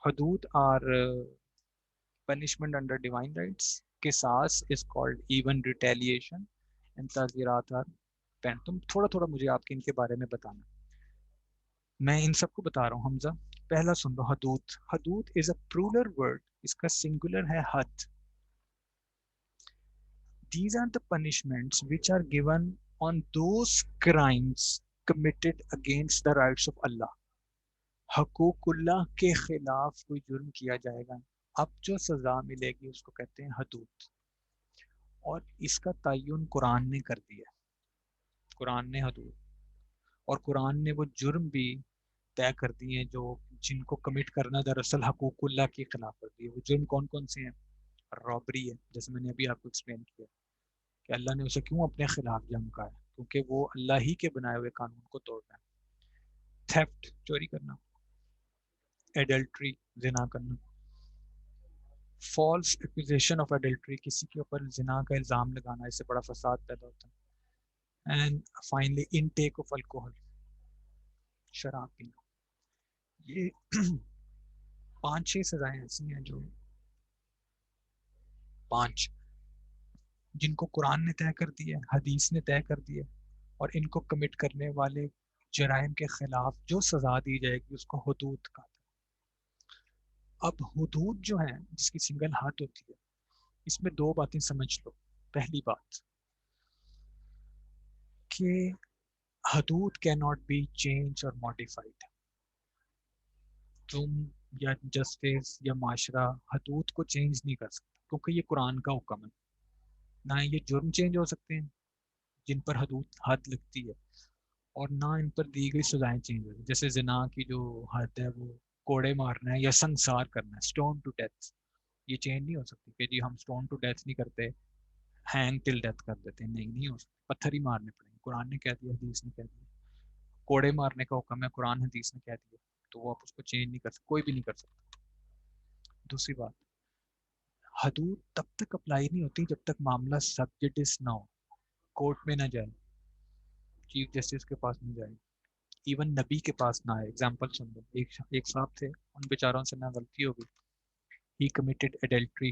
حدود are punishment under divine rights. قصاص is called even retaliation. and تعزیرات are pen. تم تھوڑا تھوڑا مجھے آپ کے ان کے بارے میں بتانا. میں ان سب کو بتا رہا ہوں حمزہ. پہلا سن لو حدود. حدود is a plural word. اس کا سنگولر ہے حد. These are the punishments which are given on those crimes committed against the rights of Allah. حقوق اللہ کے خلاف کوئی جرم کیا جائے گا، اب جو سزا ملے گی اس کو کہتے ہیں حدود. اور اس کا تعین قرآن نے کر دیا. قرآن نے حدود اور قرآن نے وہ جرم بھی طے کر دیے ہیں جو جن کو کمٹ کرنا دراصل حقوق اللہ کے خلاف کرتی ہے. وہ جرم کون کون سے ہیں؟ رابری ہے، جیسے میں نے ابھی آپ کو ایکسپلین کیا کہ اللہ نے اسے کیوں اپنے خلاف جنگ کا ہے، کیونکہ وہ اللہ ہی کے بنائے ہوئے قانون کو توڑنا ہے. تھیفٹ چوری کرنا، ایڈلٹری زنا کرنا، فالس ایکوزیشن آف ایڈلٹری کسی کے اوپر زنا کا الزام لگانا، اس سے بڑا فساد پیدا ہوتا ہے. And finally intake of alcohol, شراب پینا. یہ 5-6 سزائیں ایسی ہیں جو 5 جن کو قرآن نے طے کر دی ہے، حدیث نے طے کر دی ہے، اور ان کو کمٹ کرنے والے جرائم کے خلاف جو سزا دی جائے گی اس کو حدود کا. اب حدود جو ہیں جس کی سنگل حد ہوتی ہے، اس میں 2 باتیں سمجھ لو. پہلی بات کہ حدود کی ناٹ بی چینج اور ماڈیفائڈ. تم یا جسٹس یا معاشرہ حدود کو چینج نہیں کر سکتا کیونکہ یہ قرآن کا حکم ہے. نہ یہ جرم چینج ہو سکتے ہیں جن پر حد لگتی ہے، اور نہ ان پر دی گئی سزائیں چینج ہوتی. جیسے زنا کی جو حد ہے وہ کوڑے مارنا ہے یا سنسار کرنا ہے، اسٹون ٹو ڈیتھ. یہ چینج نہیں ہو سکتی کہ جی ہم اسٹون ٹو ڈیتھ نہیں کرتے، ہینگ ٹل ڈیتھ کر دیتے ہیں. نہیں ہو سکتی. پتھر ہی مارنے پڑیں گے. قرآن نے کہہ دیا، حدیث نے کہہ دیا. کوڑے مارنے کا حکم ہے، قرآن حدیث نے کہہ دیا، تو وہ آپ اس کو چینج نہیں کر سکتے، کوئی بھی نہیں کر سکتا. دوسری بات، حدود تب تک اپلائی نہیں ہوتی جب تک معاملہ سب جڈس نہ ہو، کورٹ میں نہ جائے، چیف جسٹس کے پاس نہ جائے، ایون نبی کے پاس نہ آئے. اگزامپل سن لو. ایک صاحب تھے، ان بیچاروں سے نہ غلطی ہو گئی، he committed adultery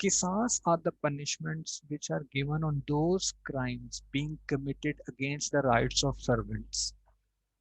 Qisas are the punishments which are given on those crimes being committed against the rights of servants.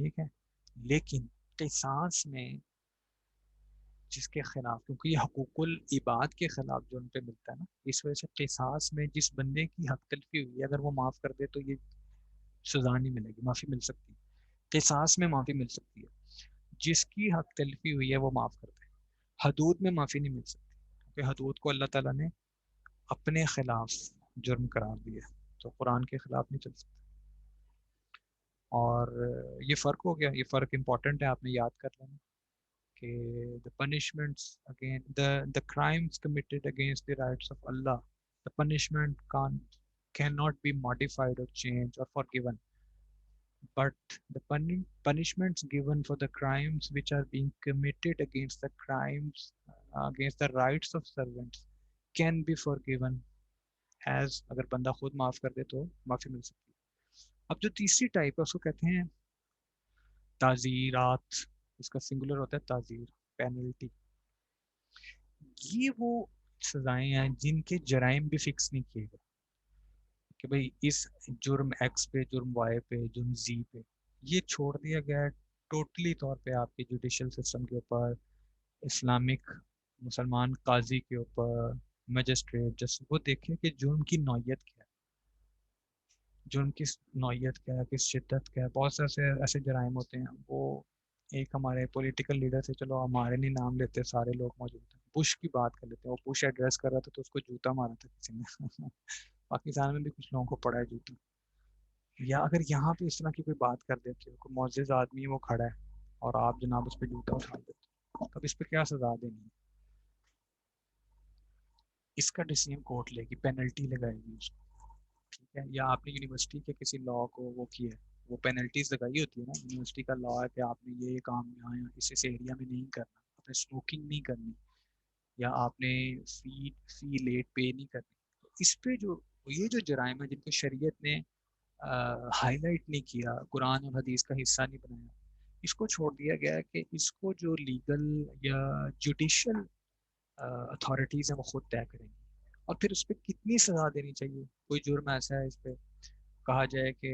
ٹھیک ہے، لیکن قصاص میں جس کے خلاف، کیونکہ یہ حقوق العباد کے خلاف جو ان پہ ملتا ہے نا، اس وجہ سے قصاص میں جس بندے کی حق تلفی ہوئی ہے اگر وہ معاف کر دے تو یہ سزا نہیں ملے گی، معافی مل سکتی ہے، قصاص میں معافی مل سکتی ہے، جس کی حق تلفی ہوئی ہے وہ معاف کر دے، حدود میں معافی نہیں مل سکتی، کیونکہ حدود کو اللہ تعالیٰ نے اپنے خلاف جرم قرار دیا ہے، تو قرآن کے خلاف نہیں چل سکتا۔ اور یہ فرق ہو گیا، یہ فرق امپورٹنٹ ہے، آپ نے یاد کر لینا کہ the punishments again the crimes committed against the rights of Allah, the punishment cannot be modified or changed or forgiven, but the punishments given for the crimes which are being committed against the crimes against the rights of servants can be forgiven as اگر بندہ خود معاف کر دے تو معافی مل سکتی ہے۔ اب جو تیسری ٹائپ ہے اس کو کہتے ہیں تعزیرات، اس کا سنگولر ہوتا ہے تعزیر، پینلٹی۔ یہ وہ سزائیں ہیں جن کے جرائم بھی فکس نہیں کیے گئے کہ بھئی اس جرم ایکس پہ، جرم وائی پہ، جرم زی پہ، یہ چھوڑ دیا گیا ہے ٹوٹلی طور پہ آپ کے جوڈیشل سسٹم کے اوپر، اسلامک مسلمان قاضی کے اوپر، مجسٹریٹ جس وہ دیکھیں کہ جرم کی نوعیت کیا ہے، جرم کس نوعیت کیا ہے، کس شدت کیا ہے۔ بہت سے ایسے جرائم ہوتے ہیں، وہ ایک ہمارے پولیٹیکل لیڈر سے، چلو ہمارے نہیں نام لیتے، سارے لوگ موجود ہیں، بش کی بات کر لیتے ہیں، وہ بش ایڈریس کر رہا تھا تو اس کو جوتا مارا تھا کسی نے پاکستان میں بھی کچھ لوگوں کو پڑا ہے جوتا۔ یا اگر یہاں پہ اس طرح کی کوئی بات کر دیتے ہو، کوئی معزز آدمی وہ کھڑا ہے اور آپ جناب اس پہ جوتا اٹھا دیتے ہو، تب اس پہ کیا سزا دینی ہے؟ اس کا ڈیسیژن کورٹ لے گی، پینلٹی لگائے گی اس کو، ٹھیک ہے۔ یا آپ نے یونیورسٹی کے کسی لا کو وہ کیا ہے، وہ پینلٹیز لگائی ہوتی ہے نا، یونیورسٹی کا لا ہے کہ آپ نے یہ کام یہاں اس ایریا میں نہیں کرنا، آپ نے اسموکنگ نہیں کرنی، یا آپ نے فی لیٹ پے نہیں کرنی۔ اس پہ جو یہ جو جرائم ہے جن کو شریعت نے ہائی لائٹ نہیں کیا، قرآن اور حدیث کا حصہ نہیں بنایا، اس کو چھوڑ دیا گیا ہے کہ اس کو جو لیگل یا جوڈیشل اتھارٹیز ہیں وہ خود طے کریں گی، اور پھر اس پہ کتنی سزا دینی چاہیے۔ کوئی جرم ایسا ہے اس پہ کہا جائے کہ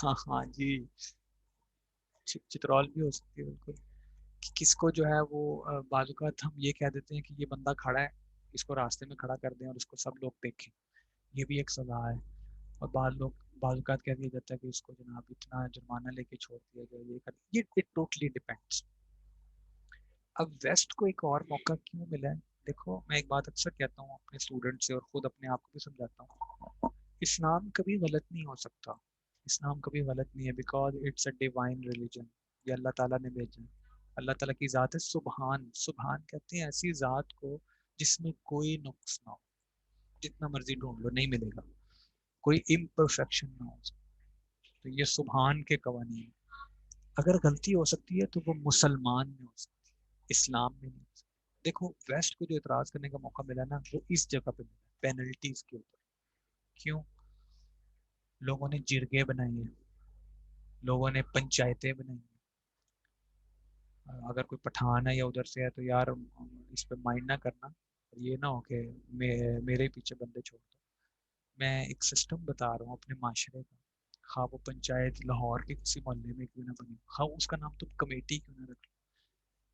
ہاں جی، چترول بھی ہو سکتی ہے بالکل، کہ کس کو جو ہے وہ بعض اوقات ہم یہ کہہ دیتے ہیں کہ یہ بندہ کھڑا ہے، اس کو راستے میں کھڑا کر دیں اور اس کو سب لوگ دیکھیں، یہ بھی ایک سزا ہے۔ اور بعض اوقات کہہ دیا جاتا ہے کہ اس کو جناب اتنا جرمانہ لے کے چھوڑ دیا گیا، یہ کر، یہ اٹ ٹوٹلی ڈیپینڈس۔ اب ویسٹ کو ایک اور موقع کیوں ملا ہے؟ دیکھو میں ایک بات اکثر کہتا ہوں اپنے اسٹوڈنٹ سے اور خود اپنے آپ کو بھی سمجھاتا ہوں، اسلام کبھی غلط نہیں ہو سکتا، اسلام کبھی غلط نہیں ہے، because it's a divine religion, یہ اللہ تعالیٰ نے بھیجا ہے، اللہ تعالیٰ کی ذات ہے سبحان، سبحان کہتے ہیں ایسی ذات کو جس میں کوئی نقص نہ ہو، جتنا مرضی ڈھونڈ لو نہیں ملے گا، کوئی امپرفیکشن نہ ہو، تو یہ سبحان کے قوانین ہیں۔ اگر غلطی ہو سکتی ہے تو وہ مسلمان میں ہو سکتی ہے، اسلام میں نہیں ہو سکتی۔ دیکھو ویسٹ کو جو اعتراض کرنے کا موقع ملا نا، وہ اس جگہ پہ ملا پینلٹیز کے اوپر۔ کیوں؟ لوگوں نے جرگے بنائی ہیں، لوگوں نے پنچایتیں بنائی ہیں، اگر کوئی پٹھان ہے یا ادھر سے ہے تو یار اس پہ مائنڈ نہ کرنا، یہ نہ ہو کہ میرے پیچھے بندے چھوڑ دو۔ میں ایک سسٹم بتا رہا ہوں اپنے معاشرے کا، خواہ وہ پنچایت لاہور کے کسی محلے میں کیوں نہ بنی، خواہ اس کا نام تم کمیٹی کیوں نہ رکھ لو،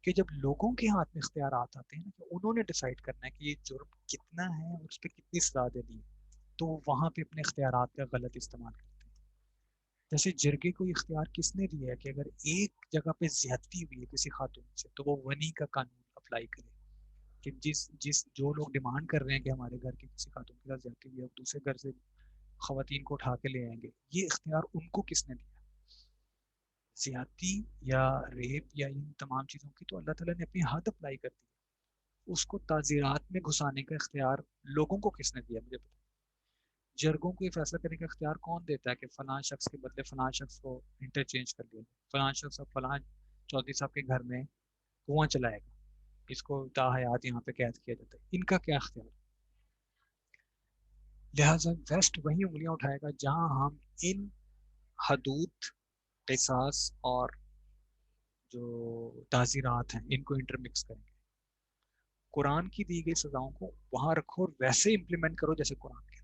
کہ جب لوگوں کے ہاتھ میں اختیارات آتے ہیں نا، کہ انہوں نے ڈیسائیڈ کرنا ہے کہ یہ جرم کتنا ہے اور اس پہ کتنی سزا دینی ہے، تو وہاں پہ اپنے اختیارات کا غلط استعمال کرتے ہیں۔ جیسے جرگے کو اختیار کس نے دیا ہے کہ اگر ایک جگہ پہ زیادتی ہوئی ہے کسی خاتون سے تو وہ ونی کا قانون اپلائی کرے، کہ جس جو لوگ ڈیمانڈ کر رہے ہیں کہ ہمارے گھر کی کسی خاتون کے ساتھ زیادتی ہوئی ہے، دوسرے گھر سے خواتین کو اٹھا کے لے آئیں گے، یہ اختیار ان کو کس نے دیا؟ زیادتی یا ریپ یا ان تمام چیزوں کی تو اللہ تعالیٰ نے اپنی حد اپلائی کر دی، اس کو تعزیرات میں گھسانے کا اختیار لوگوں کو کس نے دیا؟ مجھے بتا۔ جرگوں کو یہ فیصلہ کرنے کا اختیار کون دیتا ہے کہ فلاں شخص کے بدلے فلاں شخص کو انٹرچینج کر لیا جائے، فلاں شخص اب فلاں چودھری صاحب کے گھر میں کنواں چلائے گا، اس کو تاحیات یہاں پہ قید کیا جاتا ہے، ان کا کیا اختیار؟ لہٰذا ویسٹ وہی انگلیاں اٹھائے گا جہاں ہم ان حدود، قصاص اور جو تعزیرات ہیں ان کو انٹرمکس کریں گے۔ قرآن کی دی گئی سزاؤں کو وہاں رکھو اور ویسے امپلیمنٹ کرو جیسے قرآن کہتا ہے۔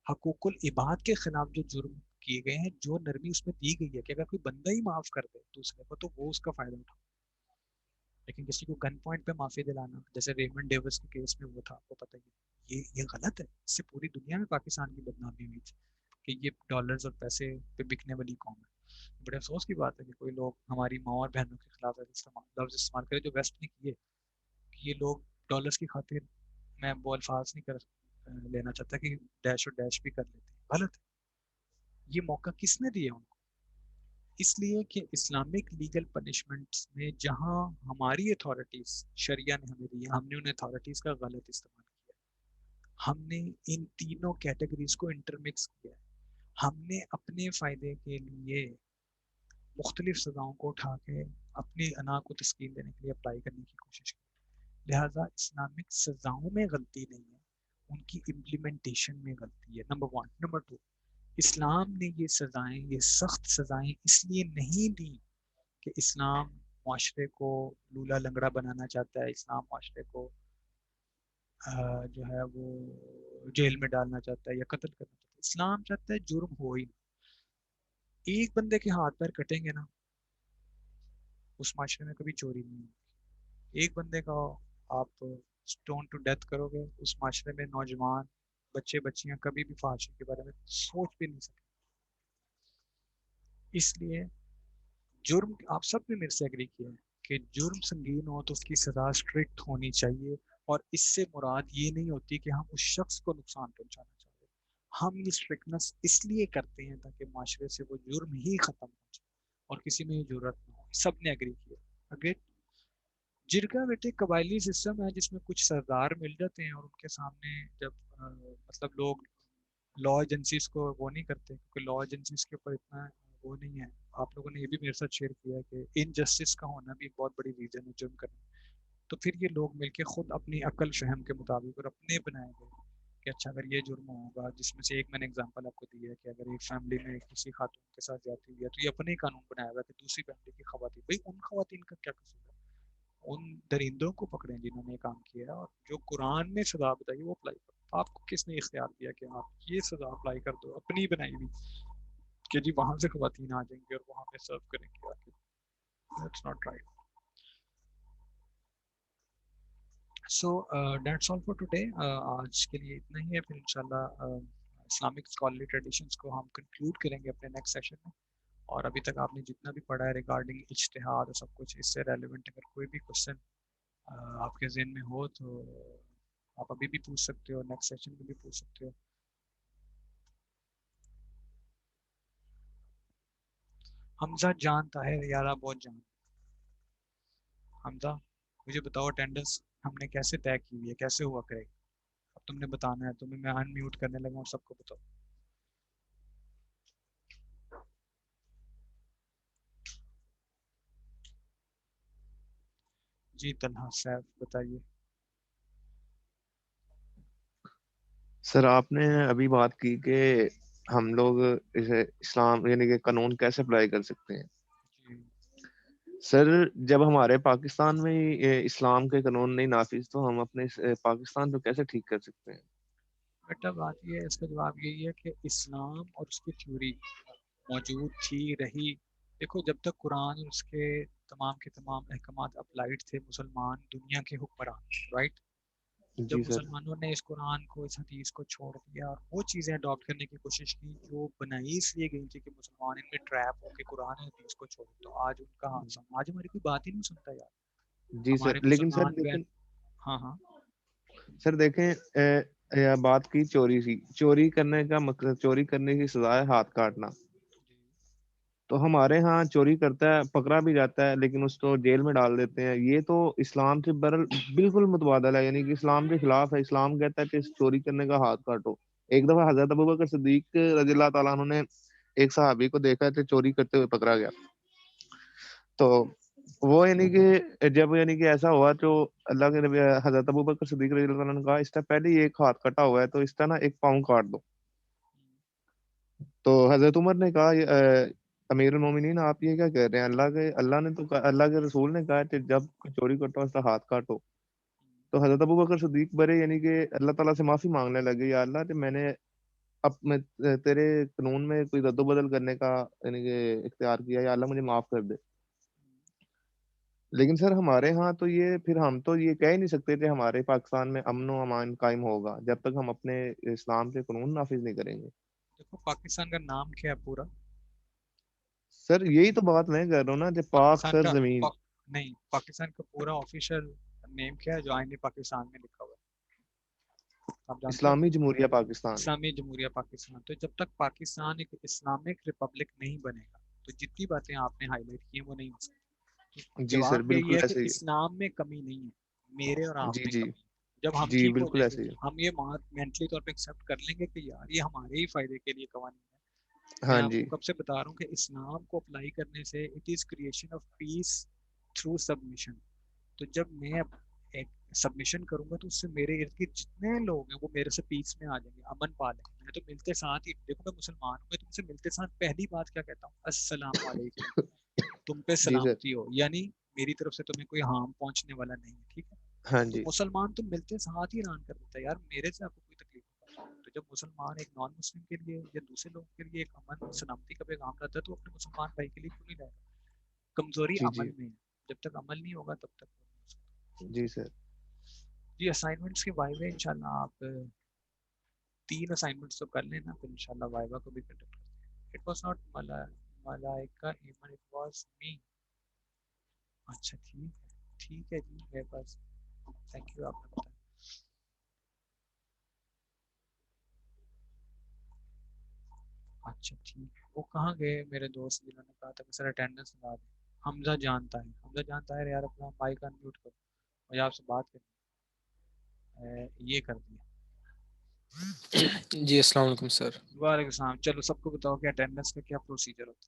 حقوق العباد کے خلاف جو جرم کیے گئے ہیں, جو نرمی اس میں دی گئی ہے کہ اگر کوئی بندہ ہی معاف کر دے دوسرے کو تو وہ اس کا فائدہ اٹھا. لیکن کسی کو گن پوائنٹ پہ معافی دلانا, جیسے ریمنڈ ڈیوس کے کیس میں وہ تھا, آپ کو پتہ ہی یہ غلط ہے. اس سے پوری دنیا میں پاکستان کی بدنامی ہوئی تھی کہ یہ ڈالرز اور پیسے پہ بکنے والی قوم ہے. بڑے افسوس کی بات ہے کہ کوئی لوگ ہماری ماں اور بہنوں کے خلاف لفظ استعمال کرے جو ویسٹ نے کیے, کہ یہ لوگ ڈالرز کی خاطر, میں وہ الفاظ نہیں کر لینا چاہتا کہ ڈیش اور ڈیش بھی کر لیتے ہیں, غلط ہے. یہ موقع کس نے دیا ان کو؟ اس لیے کہ اسلامک لیگل پنشمنٹس میں جہاں ہماری اتھارٹیز شریعہ نے ہمیں دی, ہم نے ان اتھارٹیز کا غلط استعمال کیا. ہم نے ان تینوں کیٹیگریز کو انٹرمکس کیا ہے. ہم نے اپنے فائدے کے لیے مختلف سزاؤں کو اٹھا کے اپنی انا کو تسکین دینے کے لیے اپلائی کرنے کی کوشش کی. لہٰذا اسلامک سزاؤں میں غلطی نہیں ہے, ان کی امپلیمنٹیشن میں غلطی ہے. نمبر 1. نمبر 2, اسلام نے یہ سزائیں, یہ سخت سزائیں اس لیے نہیں دی کہ اسلام معاشرے کو لولا لنگڑا بنانا چاہتا ہے, اسلام معاشرے کو جو ہے وہ جیل میں ڈالنا چاہتا ہے یا قتل کرنا چاہتا ہے. اسلام چاہتا ہے جرم ہو ہی نہیں. ایک بندے کے ہاتھ پیر کٹیں گے نا, اس معاشرے میں کبھی چوری نہیں ہوگی. ایک بندے کا آپ اسٹون ٹو ڈیتھ کرو گے, اس معاشرے میں نوجوان بچے بچیاں کبھی بھی فحاشی کے بارے میں سوچ بھی نہیں سکتے. اس لیے جرم, آپ سب نے میرے سے ایگری کیا ہے کہ جرم سنگین ہو تو اس کی سزا اسٹرکٹ ہونی چاہیے, اور اس سے مراد یہ نہیں ہوتی کہ ہم اس شخص کو نقصان پہنچانا چاہتے ہیں. ہم یہ اسٹرکٹنس اس لیے کرتے ہیں تاکہ معاشرے سے وہ جرم ہی ختم ہو جائے اور کسی میں یہ ضرورت نہ ہو. سب نے ایگری کیا. اگین جرگہ بیٹے قبائلی سسٹم ہے جس میں کچھ سردار مل جاتے ہیں اور ان کے سامنے جب مطلب لوگ لا ایجنسیز کو وہ نہیں کرتے, کیونکہ لا ایجنسیز کے اوپر اتنا وہ نہیں ہے. آپ لوگوں نے یہ بھی میرے ساتھ شیئر کیا کہ انجسٹس کا ہونا بھی ایک بہت بڑی ریزن ہے جرم کرنے. تو پھر یہ لوگ مل کے خود اپنی عقل فہم کے مطابق اور اپنے بنائے گئے کہ اچھا اگر یہ جرم ہوگا, جس میں سے ایک میں نے اگزامپل آپ کو دی ہے کہ اگر ایک فیملی میں کسی خاتون کے ساتھ جاتی ہوئی ہے تو یہ اپنے ہی قانون بنایا ہوا ہے کہ دوسری فیملی کی خواتین, بھائی ان خواتین کا کیا قصور ہے؟ ان درندوں کو پکڑیں جنہوں نے کام کیا ہے, اور جو قرآن نے سزا بتائی وہ اپلائی کرو. آپ کو کس نے اختیار دیا کہ آپ یہ سزا اپلائی کر دو اپنی بنائی ہوئی کہ جی وہاں سے خواتین آ جائیں گے اور وہاں پہ سرو کریں گے آ کے؟ That's not right. So that's all for today. آج کے لیے اتنا ہی ہے. پھر انشاءاللہ اسلامک اسکالرلی ٹریڈیشنس کو ہم کنکلوڈ کریں گے اپنے نیکسٹ سیشن میں. اور ابھی تک آپ نے جتنا بھی پڑھا ہے ریگارڈنگ اجتہاد اور سب کچھ, اس سے ریلیونٹ اگر کوئی بھی کوشچن آپ کے ذہن میں ہو تو آپ ابھی بھی پوچھ سکتے ہو, نیکسٹ سیشن میں بھی پوچھ سکتے ہو. حمزہ جانتا ہے یارا بہت جان. حمزہ مجھے بتاؤ اٹینڈنس ہم نے کیسے طے کی ہوئی ہے, کیسے ہوا کرے گا؟ اب تم نے بتانا ہے, تمہیں میں ان میوٹ کرنے لگا اور سب کو بتاؤ. جی طلحہ سیف بتائیے. سر آپ نے ابھی بات کی کہ ہم لوگ اسے اسلام یعنی کہ قانون کیسے اپلائی کر سکتے ہیں. جی سر جب ہمارے پاکستان میں اسلام کے قانون نہیں نافذ تو ہم اپنے پاکستان کو کیسے ٹھیک کر سکتے ہیں؟ بیٹا بات یہ ہے, اس کا جواب یہی ہے کہ اسلام اور اس کی تھیوری موجود تھی رہی. دیکھو جب تک قرآن اور اس کے تمام احکامات اپلائیڈ تھے مسلمان دنیا کے حکمران, رائٹ. جب جی سر. مسلمانوں نے اس قرآن کو, اس حدیث کو چھوڑ دیا اور وہ چیزیں اڈاپٹ کرنے کی کوشش کی جو بنائی اس لیے گئی تھی کہ مسلمان ان میں ٹریپ ہو کے قرآن اور حدیث کو چھوڑ, تو آج ان کا آج ہماری کوئی بات ہی نہیں سنتا یار. جی سر, ہمارے لیکن سر مسلمان دیکھیں, بہن, ہاں ہاں سر دیکھیں بات کی چوری کی, چوری کرنے کا مطلب چوری کرنے کی سزا ہے ہاتھ کاٹنا. جی تو ہمارے ہاں چوری کرتا ہے پکڑا بھی جاتا ہے لیکن اس کو جیل میں ڈال دیتے ہیں. یہ تو اسلام سے بالکل متبادل ہے, یعنی کہ اسلام کے خلاف ہے. اسلام کہتا ہے کہ چوری کرنے کا ہاتھ کاٹو. ایک دفعہ حضرت ابوبکر صدیق رضی اللہ تعالیٰ عنہ نے ایک صحابی کو دیکھا کہ چوری کرتے ہوئے پکڑا گیا. تو وہ یعنی کہ جب یعنی کہ ایسا ہوا تو اللہ کے نبی حضرت ابوبکر صدیق رضی اللہ عنہ نے کہا اس کا پہلے ہی ایک ہاتھ کٹا ہوا ہے تو اس کا نا ایک پاؤں کاٹ دو. تو حضرت عمر نے کہا امیر المومنین آپ یہ کیا کہہ رہے ہیں؟ اللہ نے تو اللہ کے رسول نے کہا کہ جب چوری کرتا اس کا ہاتھ کاٹو. تو حضرت ابوبکر صدیق بڑے یعنی کہ اللہ تعالیٰ سے معافی مانگنے لگے, یا اللہ کہ میں نے میں تیرے قانون میں کوئی رد و بدل کرنے کا یعنی کہ اختیار کیا، یا اللہ مجھے معاف کر دے. لیکن سر ہمارے ہاں تو یہ پھر ہم تو یہ کہہ ہی نہیں سکتے کہ ہمارے پاکستان میں امن و امان قائم ہوگا جب تک ہم اپنے اسلام کے قانون نافذ نہیں کریں گے. دیکھو پاکستان کا نام کیا ہے پورا؟ سر یہی تو بات میں کر رہا ہوں نا، کہ پاک پاکستان سر کا زمین. نہیں، پاکستان کا پورا آفیشیل نیم کیا ہے جو آئین پاکستان میں لکھا ہوا ہے؟ آپ جانتے ہو؟ اسلامی جمہوریہ پاکستان. اسلامی جمہوریہ پاکستان. تو جب تک پاکستان ایک اسلامک ریپبلک نہیں بنے گا تو جتنی باتیں آپ نے ہائی لائٹ کی ہیں وہ نہیں ہو سکتی. جی سر جواب یہی بالکل ہے کہ ایسے ہی اسلام میں کمی نہیں ہے، میرے اور ہے. آپ جی میں جی کمی ہے. جب ہم جی ٹھیک ہو بالکل جائیں گے، ایسے ہی ہم یہ مینٹلی طور پہ ایکسیپٹ کر لیں گے کہ یار یہ ہمارے ہی فائدے کے لیے قوانین ہے. ہے. میں ہاں آپ جی کو کب سے بتا رہا ہوں کہ اسلام کو اپلائی کرنے سے it is creation of peace through submission. تو جب میں ایک سبمیشن کروں گا تو اس سے میرے ارد گرد جتنے لوگ ہیں وہ میرے سے پیس میں آ جائیں گے، امن پا لیں گے. میں تو ملتے ساتھ ہی، دیکھو میں مسلمان ہوں، میں تم سے ملتے ساتھ پہلی بات کیا کہتا ہوں؟ السلام علیکم، تم پہ جی سر. سلامتی ہو، یعنی میری طرف سے تمہیں کوئی ہارم پہنچنے والا نہیں ہے. ٹھیک ہے؟ ہاں تو جی مسلمان تو ملتے ساتھ ہی اعلان کر دیتا ہے یار میرے سے آپ کو کوئی تکلیف نہیں پہنچے. تو جب مسلمان ایک نان مسلم کے لیے یا دوسرے لوگوں کے لیے ایک امن سلامتی کا پیغام لاتا ہے تو اپنے مسلمان بھائی کے لیے کیوں نہیں لائے گا؟ کمزوری جی جی عمل میں ہے، جب تک عمل نہیں ہوگا تب تک نہیں ہو سکتا. جی سر. جی اسائنمنٹس کے وائوے انشاءاللہ آپ 3 اسائنمنٹس تو کر لینا، پھر انشاءاللہ وائوا کو بھی کنڈکٹ کرتے ہیں. اٹ واز ناٹ ملائکہ ایمن، اٹ واز می. اچھا ٹھیک ہے جی میرے پاس. تھینک یو آپ نے بتایا. اچھا ٹھیک ہے. وہ کہاں گئے میرے دوست جنہوں نے کہا تھا کہ سر اٹینڈنس لگا دیں؟ حمزہ جانتا ہے، حمزہ جانتا ہے یار اپنا مائک ان میوٹ کرو، مجھے آپ سے بات کرنی ہے. یہ کر دیا. جی السلام علیکم سر. وعلیکم السلام. چلو سب کو بتاؤ کہ اٹینڈنس کا کیا پروسیجر ہوتا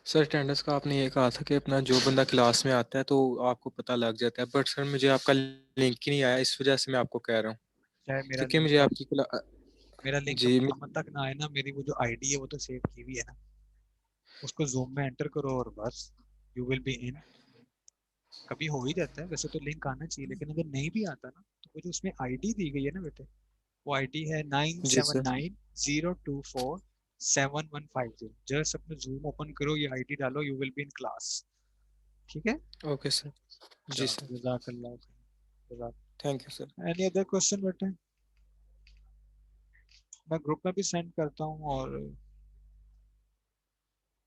سر اٹینڈنس کا آپ نے یہ کہا تھا کہ اپنا جو بندہ کلاس میں آتا ہے تو آپ کو پتہ لگ جاتا ہے، بٹ سر مجھے آپ کا لنک ہی نہیں آیا، اس وجہ سے میں آپ کو کہہ رہا ہوں. ہے؟ چاہے میرا کیونکہ مجھے لنک آپ کی میرا لنک جی اپنے نمبر تک نہ آئے نا، میری وہ جو آئی ڈی ہے وہ تو سیو کی ہوئی ہے نا، اس کو زوم میں انٹر کرو اور بس یو ول بی ان. کبھی ہو ہی جاتا ہے ویسے تو لنک آنا چاہیے، لیکن اگر نہیں بھی آتا نا تو وہ جو اس میں آئی ڈی دی گئی ہے نا بیٹے، وہ آئی ڈی ہے جی سر 9790247150. جسٹ اپنے زوم اوپن کرو، یہ آئی ڈی ڈالو، you will be in class. ٹھیک ہے؟ Okay sir. جی چلو سر جزاک اللہ خیر. جزاک. Thank you sir. Any other question بیٹے؟ میں گروپ میں بھی سینڈ کرتا ہوں اور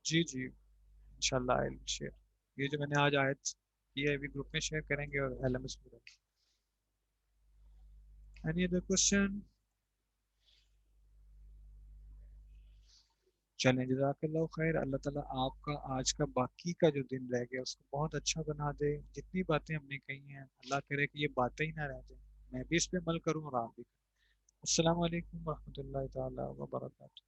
جی انشاءاللہ آئی ول شیئر. یہ جو میں نے آج آیت کی ہے ابھی گروپ میں شیئر کریں گے اور ایل ایم ایس بھی. Any other question? چلیں جزاک اللہ خیر. اللہ تعالیٰ آپ کا آج کا باقی کا جو دن رہ گیا اس کو بہت اچھا بنا دے. جتنی باتیں ہم نے کہی ہیں اللہ کرے کہ یہ باتیں ہی نہ رہ جائیں، میں بھی اس پہ عمل کروں اور آپ بھی. السلام علیکم ورحمۃ اللہ تعالیٰ وبرکاتہ.